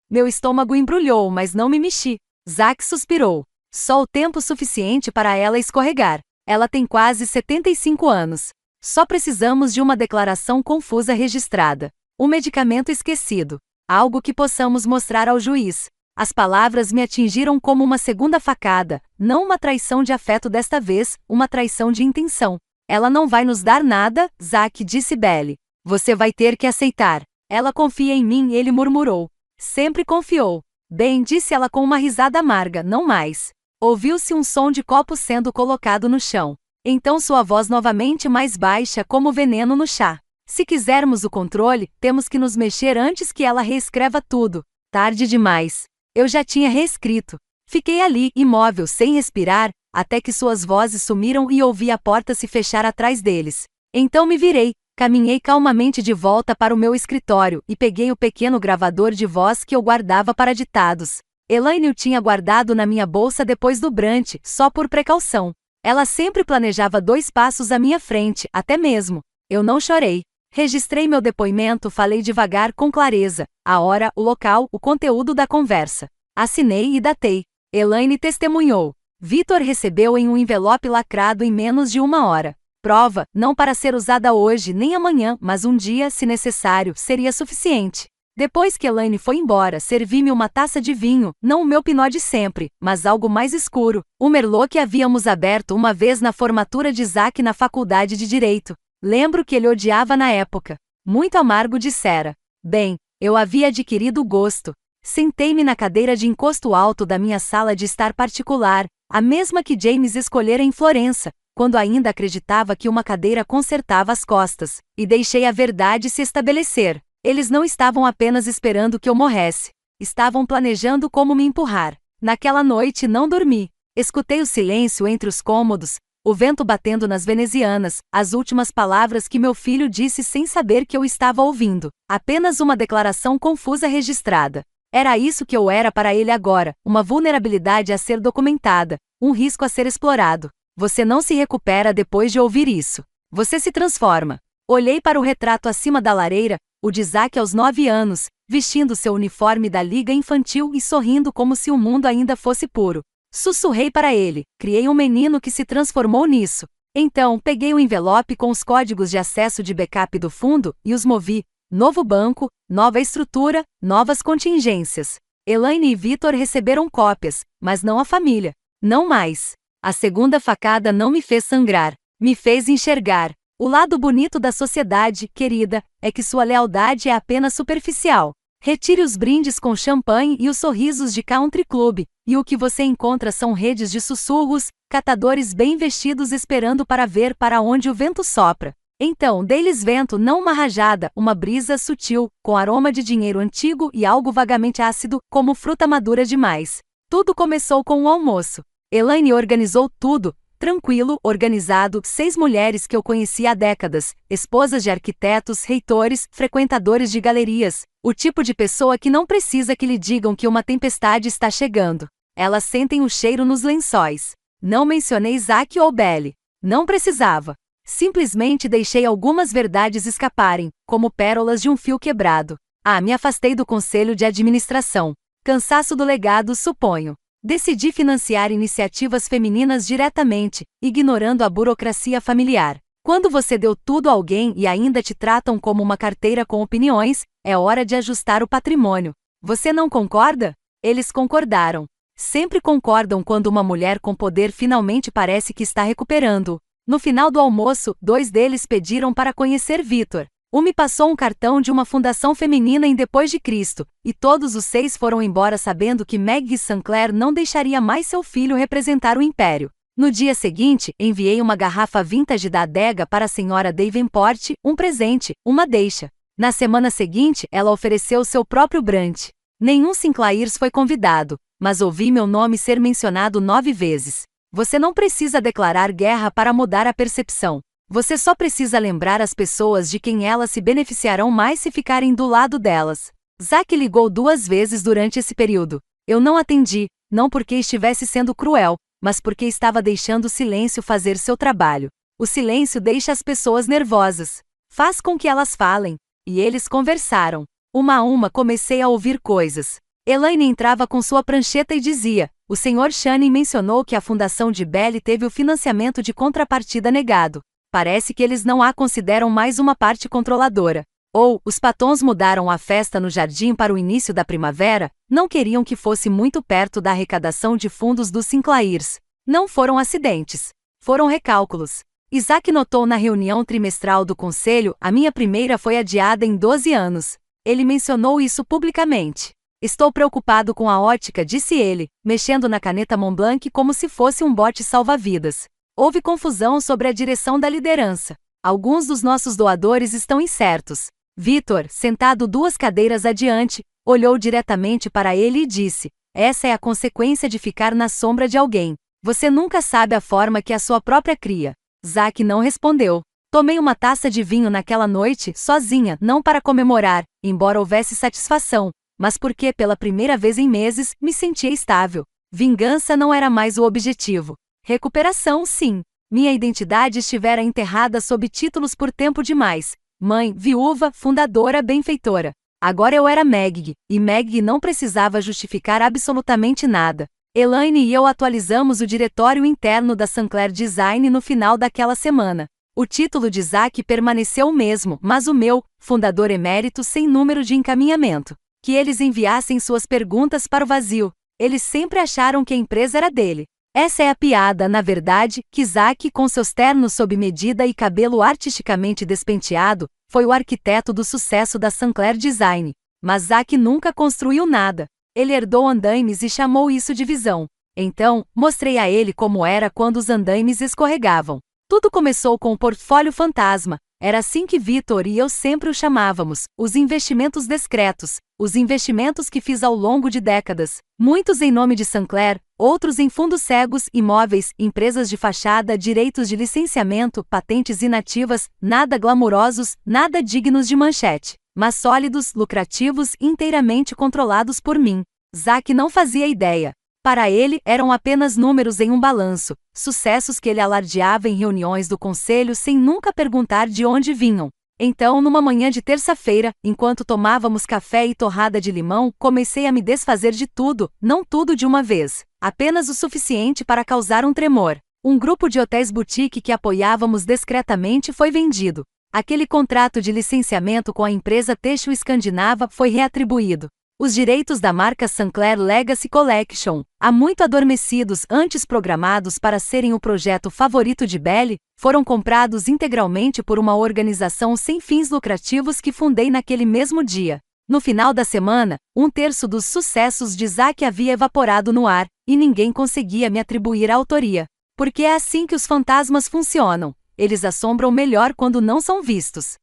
A: Meu estômago embrulhou, mas não me mexi. Zack suspirou. Só o tempo suficiente para ela escorregar. Ela tem quase 75 anos. Só precisamos de uma declaração confusa registrada. Um medicamento esquecido. Algo que possamos mostrar ao juiz. As palavras me atingiram como uma segunda facada, não uma traição de afeto desta vez, uma traição de intenção. Ela não vai nos dar nada, Zack, disse Belly. Você vai ter que aceitar. Ela confia em mim, ele murmurou. Sempre confiou. Bem, disse ela com uma risada amarga, não mais. Ouviu-se um som de copo sendo colocado no chão. Então sua voz novamente mais baixa como veneno no chá. Se quisermos o controle, temos que nos mexer antes que ela reescreva tudo. Tarde demais. Eu já tinha reescrito. Fiquei ali, imóvel, sem respirar, até que suas vozes sumiram e ouvi a porta se fechar atrás deles. Então me virei. Caminhei calmamente de volta para o meu escritório e peguei o pequeno gravador de voz que eu guardava para ditados. Elaine o tinha guardado na minha bolsa depois do brunch, só por precaução. Ela sempre planejava 2 passos à minha frente, até mesmo. Eu não chorei. Registrei meu depoimento, falei devagar com clareza, a hora, o local, o conteúdo da conversa. Assinei e datei. Elaine testemunhou. Victor recebeu em um envelope lacrado em menos de 1 hora. Prova, não para ser usada hoje nem amanhã, mas um dia, se necessário, seria suficiente. Depois que Elaine foi embora, servi-me uma taça de vinho, não o meu pinot de sempre, mas algo mais escuro, o Merlot que havíamos aberto uma vez na formatura de Zack na faculdade de Direito. Lembro que ele odiava na época. Muito amargo, dissera. Bem, eu havia adquirido o gosto. Sentei-me na cadeira de encosto alto da minha sala de estar particular, a mesma que James escolhera em Florença, quando ainda acreditava que uma cadeira consertava as costas, e deixei a verdade se estabelecer. Eles não estavam apenas esperando que eu morresse. Estavam planejando como me empurrar. Naquela noite não dormi. Escutei o silêncio entre os cômodos, o vento batendo nas venezianas, as últimas palavras que meu filho disse sem saber que eu estava ouvindo. Apenas uma declaração confusa registrada. Era isso que eu era para ele agora, uma vulnerabilidade a ser documentada, um risco a ser explorado. Você não se recupera depois de ouvir isso. Você se transforma. Olhei para o retrato acima da lareira, o de Zack aos 9 anos, vestindo seu uniforme da liga infantil e sorrindo como se o mundo ainda fosse puro. Sussurrei para ele, criei um menino que se transformou nisso. Então, peguei o envelope com os códigos de acesso de backup do fundo e os movi. Novo banco, nova estrutura, novas contingências. Elaine e Victor receberam cópias, mas não a família. Não mais. A segunda facada não me fez sangrar, me fez enxergar. O lado bonito da sociedade, querida, é que sua lealdade é apenas superficial. Retire os brindes com champanhe e os sorrisos de country club, e o que você encontra são redes de sussurros, catadores bem vestidos esperando para ver para onde o vento sopra. Então, dei-lhes vento, não uma rajada, uma brisa sutil, com aroma de dinheiro antigo e algo vagamente ácido, como fruta madura demais. Tudo começou com o almoço. Elaine organizou tudo, tranquilo, organizado, 6 mulheres que eu conhecia há décadas, esposas de arquitetos, reitores, frequentadores de galerias, o tipo de pessoa que não precisa que lhe digam que uma tempestade está chegando. Elas sentem o cheiro nos lençóis. Não mencionei Zack ou Belly. Não precisava. Simplesmente deixei algumas verdades escaparem, como pérolas de um fio quebrado. Me afastei do conselho de administração. Cansaço do legado, suponho. Decidi financiar iniciativas femininas diretamente, ignorando a burocracia familiar. Quando você deu tudo a alguém e ainda te tratam como uma carteira com opiniões, é hora de ajustar o patrimônio. Você não concorda? Eles concordaram. Sempre concordam quando uma mulher com poder finalmente parece que está recuperando. No final do almoço, 2 deles pediram para conhecer Victor. Me passou um cartão de uma fundação feminina em Depois de Cristo, e todos os 6 foram embora sabendo que Maggie Sinclair não deixaria mais seu filho representar o império. No dia seguinte, enviei uma garrafa vintage da adega para a senhora Davenport, um presente, uma deixa. Na semana seguinte, ela ofereceu seu próprio brunch. Nenhum Sinclairs foi convidado, mas ouvi meu nome ser mencionado 9 vezes. Você não precisa declarar guerra para mudar a percepção. Você só precisa lembrar as pessoas de quem elas se beneficiarão mais se ficarem do lado delas. Zack ligou 2 vezes durante esse período. Eu não atendi, não porque estivesse sendo cruel, mas porque estava deixando o silêncio fazer seu trabalho. O silêncio deixa as pessoas nervosas. Faz com que elas falem. E eles conversaram. Uma a uma comecei a ouvir coisas. Elaine entrava com sua prancheta e dizia: o Sr. Channing mencionou que a fundação de Belly teve o financiamento de contrapartida negado. Parece que eles não a consideram mais uma parte controladora. Ou, os Patons mudaram a festa no jardim para o início da primavera, não queriam que fosse muito perto da arrecadação de fundos dos Sinclairs. Não foram acidentes. Foram recálculos. Isaac notou na reunião trimestral do conselho: a minha primeira foi adiada em 12 anos. Ele mencionou isso publicamente. Estou preocupado com a ótica, disse ele, mexendo na caneta Montblanc como se fosse um bote salva-vidas. Houve confusão sobre a direção da liderança. Alguns dos nossos doadores estão incertos. Victor, sentado 2 cadeiras adiante, olhou diretamente para ele e disse: essa é a consequência de ficar na sombra de alguém. Você nunca sabe a forma que a sua própria cria. Zack não respondeu. Tomei uma taça de vinho naquela noite, sozinha, não para comemorar, embora houvesse satisfação, mas porque pela primeira vez em meses, me sentia estável. Vingança não era mais o objetivo. Recuperação, sim. Minha identidade estivera enterrada sob títulos por tempo demais. Mãe, viúva, fundadora, benfeitora. Agora eu era Maggie, e Maggie não precisava justificar absolutamente nada. Elaine e eu atualizamos o diretório interno da Sinclair Design no final daquela semana. O título de Zack permaneceu o mesmo, mas o meu, fundador emérito sem número de encaminhamento. Que eles enviassem suas perguntas para o vazio. Eles sempre acharam que a empresa era dele. Essa é a piada, na verdade, que Zack, com seus ternos sob medida e cabelo artisticamente despenteado, foi o arquiteto do sucesso da Sinclair Design. Mas Zack nunca construiu nada. Ele herdou andaimes e chamou isso de visão. Então, mostrei a ele como era quando os andaimes escorregavam. Tudo começou com o portfólio fantasma. Era assim que Victor e eu sempre o chamávamos, os investimentos discretos, os investimentos que fiz ao longo de décadas, muitos em nome de Sinclair, outros em fundos cegos, imóveis, empresas de fachada, direitos de licenciamento, patentes inativas, nada glamurosos, nada dignos de manchete, mas sólidos, lucrativos, inteiramente controlados por mim. Zack não fazia ideia. Para ele, eram apenas números em um balanço, sucessos que ele alardeava em reuniões do conselho sem nunca perguntar de onde vinham. Então, numa manhã de terça-feira, enquanto tomávamos café e torrada de limão, comecei a me desfazer de tudo, não tudo de uma vez, apenas o suficiente para causar um tremor. Um grupo de hotéis boutique que apoiávamos discretamente foi vendido. Aquele contrato de licenciamento com a empresa têxtil escandinava foi reatribuído. Os direitos da marca Sinclair Legacy Collection, há muito adormecidos antes programados para serem o projeto favorito de Belly, foram comprados integralmente por uma organização sem fins lucrativos que fundei naquele mesmo dia. No final da semana, 1/3 dos sucessos de Zack havia evaporado no ar, e ninguém conseguia me atribuir a autoria. Porque é assim que os fantasmas funcionam. eles assombram melhor quando não são vistos.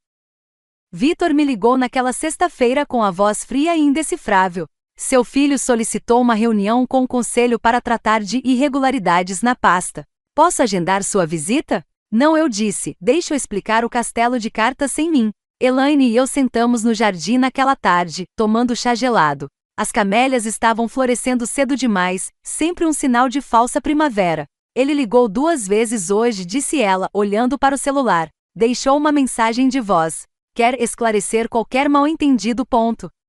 A: Vitor me ligou naquela sexta-feira com a voz fria e indecifrável. Seu filho solicitou uma reunião com o conselho para tratar de irregularidades na pasta. Posso agendar sua visita? Não, eu disse, deixa eu explicar o castelo de cartas sem mim. Elaine e eu sentamos no jardim naquela tarde, tomando chá gelado. As camélias estavam florescendo cedo demais, sempre um sinal de falsa primavera. Ele ligou 2 vezes hoje, disse ela, olhando para o celular. Deixou uma mensagem de voz. Quer esclarecer qualquer mal-entendido.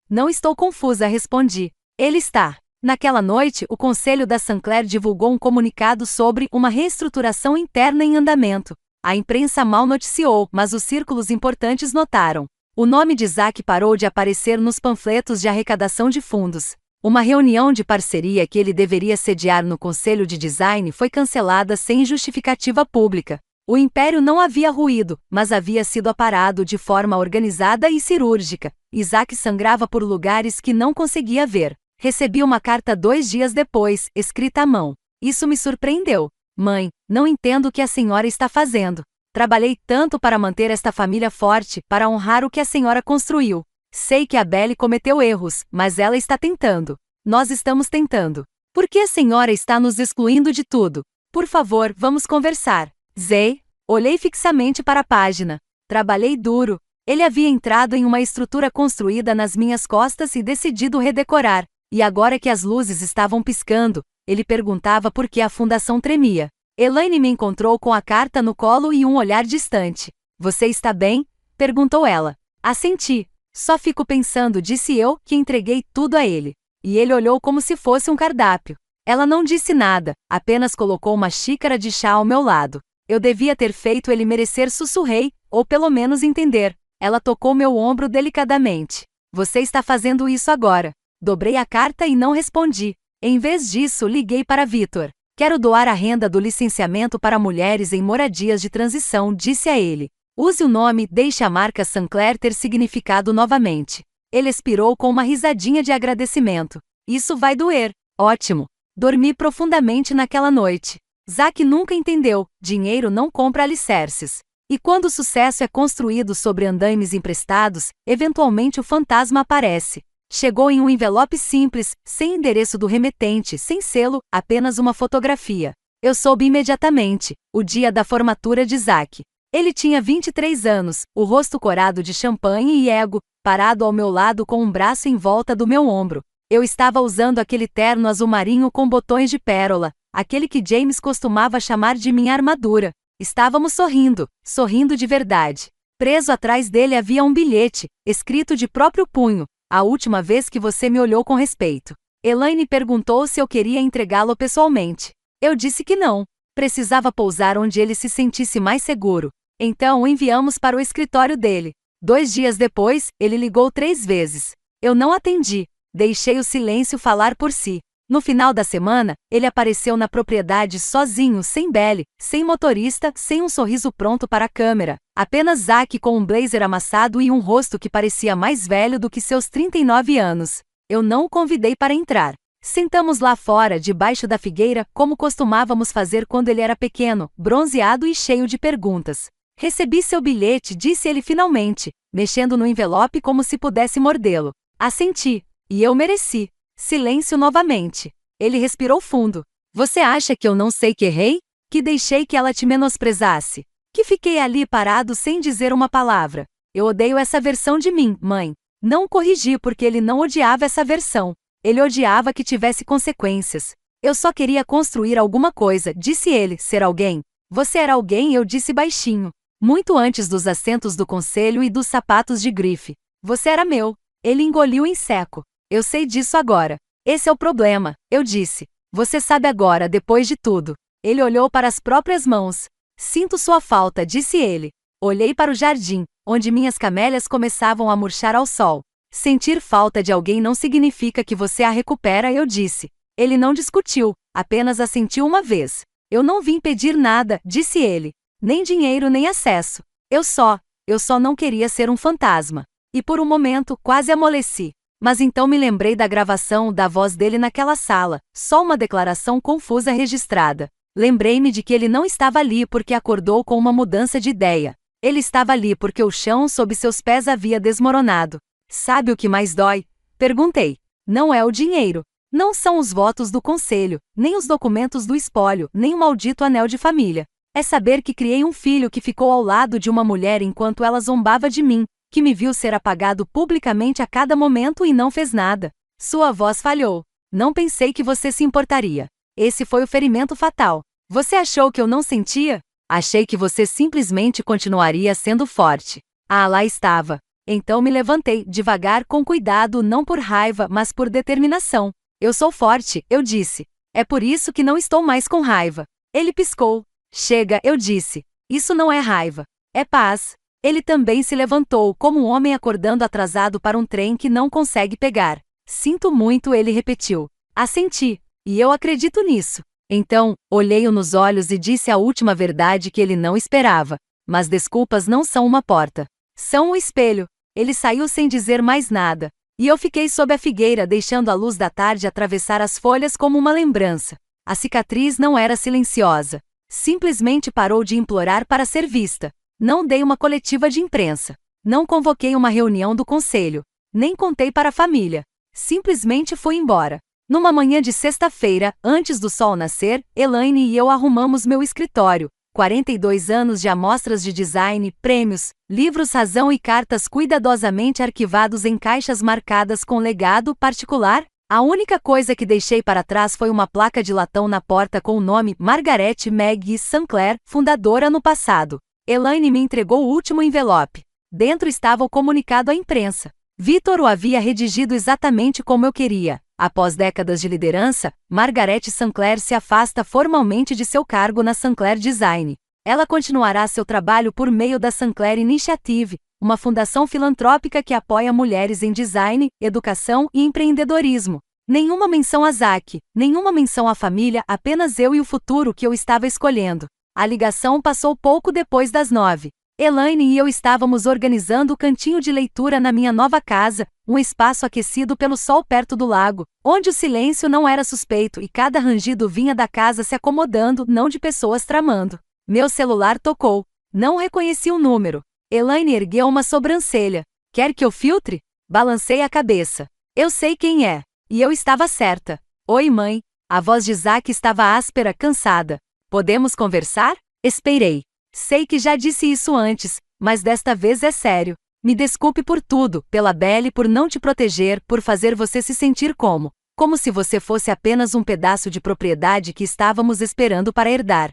A: Não estou confusa, respondi. Ele está. Naquela noite, o conselho da Sinclair divulgou um comunicado sobre uma reestruturação interna em andamento. A imprensa mal noticiou, mas os círculos importantes notaram. O nome de Zack parou de aparecer nos panfletos de arrecadação de fundos. Uma reunião de parceria que ele deveria sediar no Conselho de Design foi cancelada sem justificativa pública. O império não havia ruído, mas havia sido aparado de forma organizada e cirúrgica. Zack sangrava por lugares que não conseguia ver. Recebi uma carta 2 dias depois, escrita à mão. Isso me surpreendeu. Mãe, não entendo o que a senhora está fazendo. Trabalhei tanto para manter esta família forte, para honrar o que a senhora construiu. Sei que a Belle cometeu erros, mas ela está tentando. Nós estamos tentando. Por que a senhora está nos excluindo de tudo? Por favor, vamos conversar. Zay, olhei fixamente para a página. Trabalhei duro. Ele havia entrado em uma estrutura construída nas minhas costas e decidido redecorar. E agora que as luzes estavam piscando, ele perguntava por que a fundação tremia. Elaine me encontrou com a carta no colo e um olhar distante. Você está bem? Perguntou ela. Assenti. Só fico pensando, disse eu, que entreguei tudo a ele. E ele olhou como se fosse um cardápio. Ela não disse nada, apenas colocou uma xícara de chá ao meu lado. Eu devia ter feito ele merecer, sussurrei, ou pelo menos entender. Ela tocou meu ombro delicadamente. Você está fazendo isso agora. Dobrei a carta e não respondi. Em vez disso, liguei para Vitor. Quero doar a renda do licenciamento para mulheres em moradias de transição, disse a ele. Use o nome, deixe a marca Sinclair ter significado novamente. Ele expirou com uma risadinha de agradecimento. Isso vai doer. Ótimo. Dormi profundamente naquela noite. Zack nunca entendeu, dinheiro não compra alicerces. E quando o sucesso é construído sobre andaimes emprestados, eventualmente o fantasma aparece. Chegou em um envelope simples, sem endereço do remetente, sem selo, apenas uma fotografia. Eu soube imediatamente, o dia da formatura de Zack. Ele tinha 23 anos, o rosto corado de champanhe e ego, parado ao meu lado com um braço em volta do meu ombro. Eu estava usando aquele terno azul marinho com botões de pérola, aquele que James costumava chamar de minha armadura. Estávamos sorrindo de verdade. Preso atrás dele havia um bilhete, escrito de próprio punho. A última vez que você me olhou com respeito. Elaine perguntou se eu queria entregá-lo pessoalmente. Eu disse que não. Precisava pousar onde ele se sentisse mais seguro. Então o enviamos para o escritório dele. 2 dias depois, ele ligou 3 vezes. Eu não atendi. Deixei o silêncio falar por si. No final da semana, ele apareceu na propriedade sozinho, sem Belle, sem motorista, sem um sorriso pronto para a câmera. Apenas Zack com um blazer amassado e um rosto que parecia mais velho do que seus 39 anos. Eu não o convidei para entrar. Sentamos lá fora, debaixo da figueira, como costumávamos fazer quando ele era pequeno, bronzeado e cheio de perguntas. Recebi seu bilhete, disse ele finalmente, mexendo no envelope como se pudesse mordê-lo. Assenti. E eu mereci. Silêncio novamente. Ele respirou fundo. Você acha que eu não sei que errei? Que deixei que ela te menosprezasse? Que fiquei ali parado sem dizer uma palavra? Eu odeio essa versão de mim, mãe. Não o corrigi porque ele não odiava essa versão. Ele odiava que tivesse consequências. Eu só queria construir alguma coisa, disse ele, ser alguém. Você era alguém, eu disse baixinho. Muito antes dos assentos do conselho e dos sapatos de grife. Você era meu. Ele engoliu em seco. Eu sei disso agora. Esse é o problema, eu disse. Você sabe agora, depois de tudo. Ele olhou para as próprias mãos. Sinto sua falta, disse ele. Olhei para o jardim, onde minhas camélias começavam a murchar ao sol. Sentir falta de alguém não significa que você a recupera, eu disse. Ele não discutiu, apenas assentiu uma vez. Eu não vim pedir nada, disse ele. Nem dinheiro nem acesso. Eu só não queria ser um fantasma. E por um momento, quase amoleci. Mas então me lembrei da gravação da voz dele naquela sala, só uma declaração confusa registrada. Lembrei-me de que ele não estava ali porque acordou com uma mudança de ideia. Ele estava ali porque o chão sob seus pés havia desmoronado. Sabe o que mais dói? Perguntei. Não é o dinheiro. Não são os votos do conselho, nem os documentos do espólio, nem o maldito anel de família. É saber que criei um filho que ficou ao lado de uma mulher enquanto ela zombava de mim, que me viu ser apagado publicamente a cada momento e não fez nada. Sua voz falhou. Não pensei que você se importaria. Esse foi o ferimento fatal. Você achou que eu não sentia? Achei que você simplesmente continuaria sendo forte. Ah, lá estava. Então me levantei, devagar, com cuidado, não por raiva, mas por determinação. Eu sou forte, eu disse. É por isso que não estou mais com raiva. Ele piscou. Chega, eu disse. Isso não é raiva. É paz. Ele também se levantou, como um homem acordando atrasado para um trem que não consegue pegar. Sinto muito, ele repetiu. Assenti. E eu acredito nisso. Então, olhei-o nos olhos e disse a última verdade que ele não esperava. Mas desculpas não são uma porta. São um espelho. Ele saiu sem dizer mais nada. E eu fiquei sob a figueira deixando a luz da tarde atravessar as folhas como uma lembrança. A cicatriz não era silenciosa. Simplesmente parou de implorar para ser vista. Não dei uma coletiva de imprensa. Não convoquei uma reunião do conselho. Nem contei para a família. Simplesmente fui embora. Numa manhã de sexta-feira, antes do sol nascer, Elaine e eu arrumamos meu escritório. 42 anos de amostras de design, prêmios, livros razão e cartas cuidadosamente arquivados em caixas marcadas com legado particular. A única coisa que deixei para trás foi uma placa de latão na porta com o nome Margaret Maggie Sinclair, fundadora no passado. Elaine me entregou o último envelope. Dentro estava o comunicado à imprensa. Victor o havia redigido exatamente como eu queria. Após décadas de liderança, Margaret Sinclair se afasta formalmente de seu cargo na Sinclair Design. Ela continuará seu trabalho por meio da Sinclair Initiative, uma fundação filantrópica que apoia mulheres em design, educação e empreendedorismo. Nenhuma menção a Zack, nenhuma menção à família, apenas eu e o futuro que eu estava escolhendo. A ligação passou pouco depois das 9. Elaine e eu estávamos organizando o cantinho de leitura na minha nova casa, um espaço aquecido pelo sol perto do lago, onde o silêncio não era suspeito e cada rangido vinha da casa se acomodando, não de pessoas tramando. Meu celular tocou. Não reconheci o número. Elaine ergueu uma sobrancelha. Quer que eu filtre? Balancei a cabeça. Eu sei quem é. E eu estava certa. Oi, mãe. A voz de Zack estava áspera, cansada. Podemos conversar? Esperei. Sei que já disse isso antes, mas desta vez é sério. Me desculpe por tudo, pela Belle, por não te proteger, por fazer você se sentir como se você fosse apenas um pedaço de propriedade que estávamos esperando para herdar.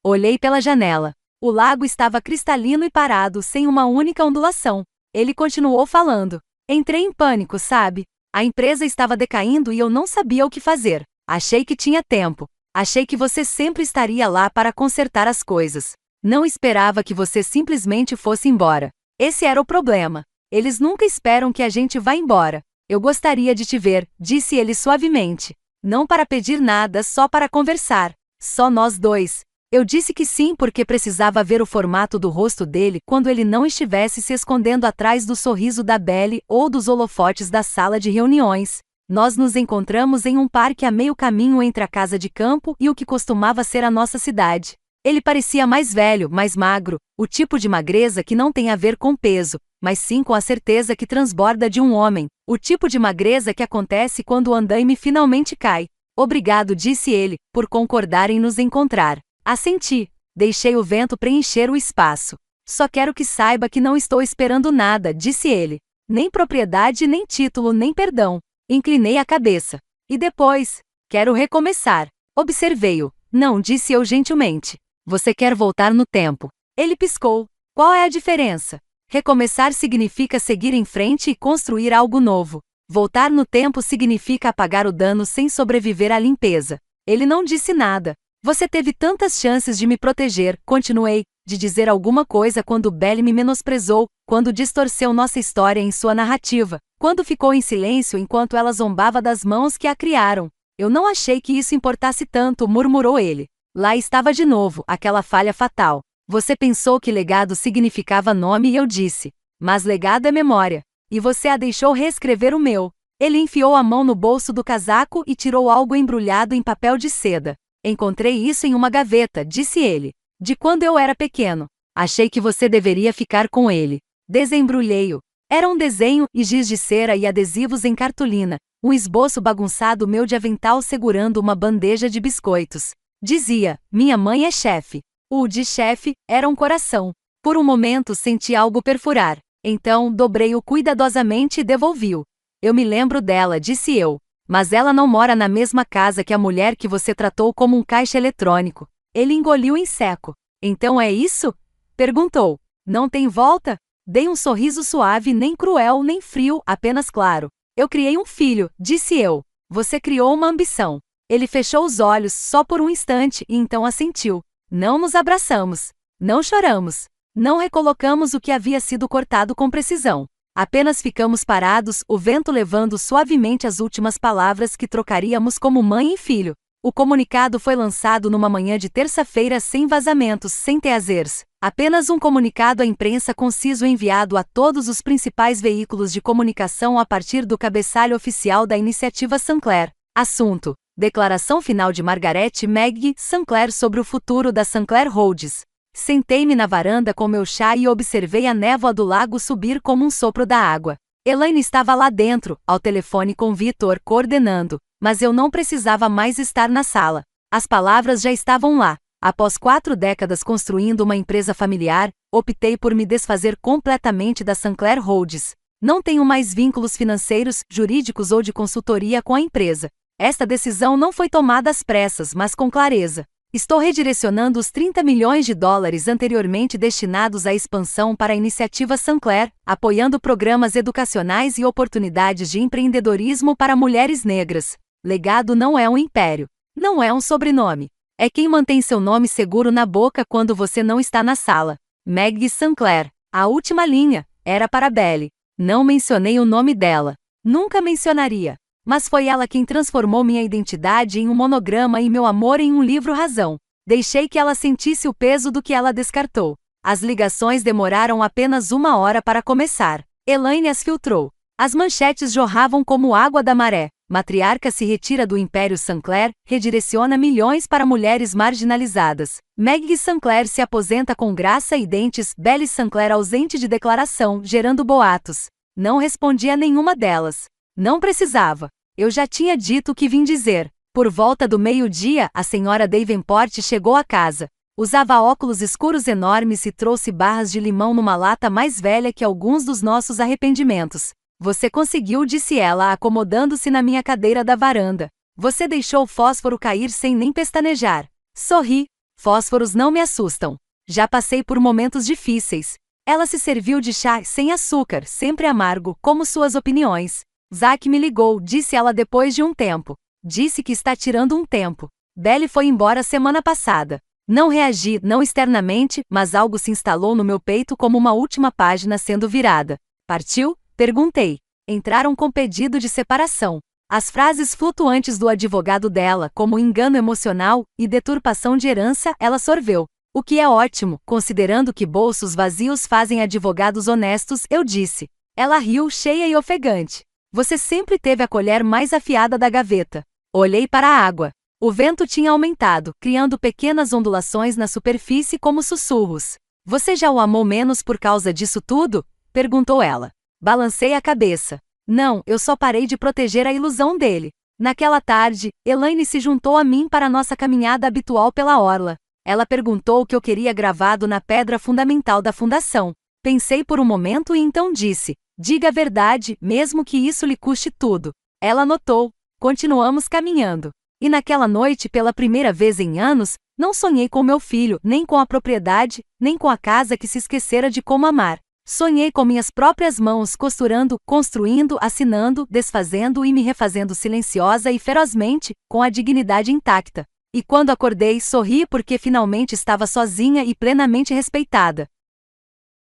A: Olhei pela janela. O lago estava cristalino e parado, sem uma única ondulação. Ele continuou falando. Entrei em pânico, sabe? A empresa estava decaindo e eu não sabia o que fazer. Achei que tinha tempo. Achei que você sempre estaria lá para consertar as coisas. Não esperava que você simplesmente fosse embora. Esse era o problema. Eles nunca esperam que a gente vá embora. Eu gostaria de te ver, disse ele suavemente. Não para pedir nada, só para conversar. Só nós dois. Eu disse que sim porque precisava ver o formato do rosto dele quando ele não estivesse se escondendo atrás do sorriso da Belle ou dos holofotes da sala de reuniões. Nós nos encontramos em um parque a meio caminho entre a casa de campo e o que costumava ser a nossa cidade. Ele parecia mais velho, mais magro, o tipo de magreza que não tem a ver com peso, mas sim com a certeza que transborda de um homem, o tipo de magreza que acontece quando o andaime finalmente cai. Obrigado, disse ele, por concordar em nos encontrar. Assenti. Deixei o vento preencher o espaço. Só quero que saiba que não estou esperando nada, disse ele. Nem propriedade, nem título, nem perdão. Inclinei a cabeça. E depois? Quero recomeçar. Observei-o. Não, disse eu gentilmente. Você quer voltar no tempo. Ele piscou. Qual é a diferença? Recomeçar significa seguir em frente e construir algo novo. Voltar no tempo significa apagar o dano sem sobreviver à limpeza. Ele não disse nada. Você teve tantas chances de me proteger, continuei, de dizer alguma coisa quando Belle me menosprezou, quando distorceu nossa história em sua narrativa, quando ficou em silêncio enquanto ela zombava das mãos que a criaram. Eu não achei que isso importasse tanto, murmurou ele. Lá estava de novo, aquela falha fatal. Você pensou que legado significava nome e eu disse. Mas legado é memória. E você a deixou reescrever o meu. Ele enfiou a mão no bolso do casaco e tirou algo embrulhado em papel de seda. Encontrei isso em uma gaveta, disse ele. De quando eu era pequeno. Achei que você deveria ficar com ele. Desembrulhei-o. Era um desenho e giz de cera e adesivos em cartolina, um esboço bagunçado meu de avental segurando uma bandeja de biscoitos. Dizia, minha mãe é chefe. O de chefe era um coração. Por um momento senti algo perfurar. Então, dobrei-o cuidadosamente e devolvi-o. Eu me lembro dela, disse eu. Mas ela não mora na mesma casa que a mulher que você tratou como um caixa eletrônico. Ele engoliu em seco. Então é isso? Perguntou. Não tem volta? Dei um sorriso suave, nem cruel, nem frio, apenas claro. Eu criei um filho, disse eu. Você criou uma ambição. Ele fechou os olhos só por um instante e então assentiu. Não nos abraçamos. Não choramos. Não recolocamos o que havia sido cortado com precisão. Apenas ficamos parados, o vento levando suavemente as últimas palavras que trocaríamos como mãe e filho. O comunicado foi lançado numa manhã de terça-feira sem vazamentos, sem teasers. Apenas um comunicado à imprensa conciso enviado a todos os principais veículos de comunicação a partir do cabeçalho oficial da iniciativa Sinclair. Assunto: Declaração final de Margaret Maggie Sinclair sobre o futuro da Sinclair Holdings. Sentei-me na varanda com meu chá e observei a névoa do lago subir como um sopro da água. Elaine estava lá dentro, ao telefone com Victor, coordenando, mas eu não precisava mais estar na sala. As palavras já estavam lá. Após 4 décadas construindo uma empresa familiar, optei por me desfazer completamente da Sinclair Holdings. Não tenho mais vínculos financeiros, jurídicos ou de consultoria com a empresa. Esta decisão não foi tomada às pressas, mas com clareza. Estou redirecionando os 30 milhões de dólares anteriormente destinados à expansão para a iniciativa Sinclair, apoiando programas educacionais e oportunidades de empreendedorismo para mulheres negras. Legado não é um império. Não é um sobrenome. É quem mantém seu nome seguro na boca quando você não está na sala. Maggie Sinclair. A última linha era para Belle. Não mencionei o nome dela. Nunca mencionaria. Mas foi ela quem transformou minha identidade em um monograma e meu amor em um livro-razão. Deixei que ela sentisse o peso do que ela descartou. As ligações demoraram apenas 1 hora para começar. Elaine as filtrou. As manchetes jorravam como água da maré. Matriarca se retira do Império Sinclair, redireciona milhões para mulheres marginalizadas. Maggie Sinclair se aposenta com graça e dentes, Belle Sinclair ausente de declaração, gerando boatos. Não respondi a nenhuma delas. Não precisava. Eu já tinha dito o que vim dizer. Por volta do meio-dia, a senhora Davenport chegou à casa. Usava óculos escuros enormes e trouxe barras de limão numa lata mais velha que alguns dos nossos arrependimentos. Você conseguiu, disse ela, acomodando-se na minha cadeira da varanda. Você deixou o fósforo cair sem nem pestanejar. Sorri. Fósforos não me assustam. Já passei por momentos difíceis. Ela se serviu de chá sem açúcar, sempre amargo, como suas opiniões. Zack me ligou, disse ela depois de um tempo. Disse que está tirando um tempo. Belle foi embora semana passada. Não reagi, não externamente, mas algo se instalou no meu peito como uma última página sendo virada. Partiu? Perguntei. Entraram com pedido de separação. As frases flutuantes do advogado dela, como engano emocional e deturpação de herança, ela sorveu. O que é ótimo, considerando que bolsos vazios fazem advogados honestos, eu disse. Ela riu, cheia e ofegante. Você sempre teve a colher mais afiada da gaveta. Olhei para a água. O vento tinha aumentado, criando pequenas ondulações na superfície como sussurros. Você já o amou menos por causa disso tudo? Perguntou ela. Balancei a cabeça. Não, eu só parei de proteger a ilusão dele. Naquela tarde, Elaine se juntou a mim para nossa caminhada habitual pela orla. Ela perguntou o que eu queria gravado na pedra fundamental da fundação. Pensei por um momento e então disse. Diga a verdade, mesmo que isso lhe custe tudo. Ela notou. Continuamos caminhando. E naquela noite, pela primeira vez em anos, não sonhei com meu filho, nem com a propriedade, nem com a casa que se esquecera de como amar. Sonhei com minhas próprias mãos costurando, construindo, assinando, desfazendo e me refazendo silenciosa e ferozmente, com a dignidade intacta. E quando acordei, sorri porque finalmente estava sozinha e plenamente respeitada.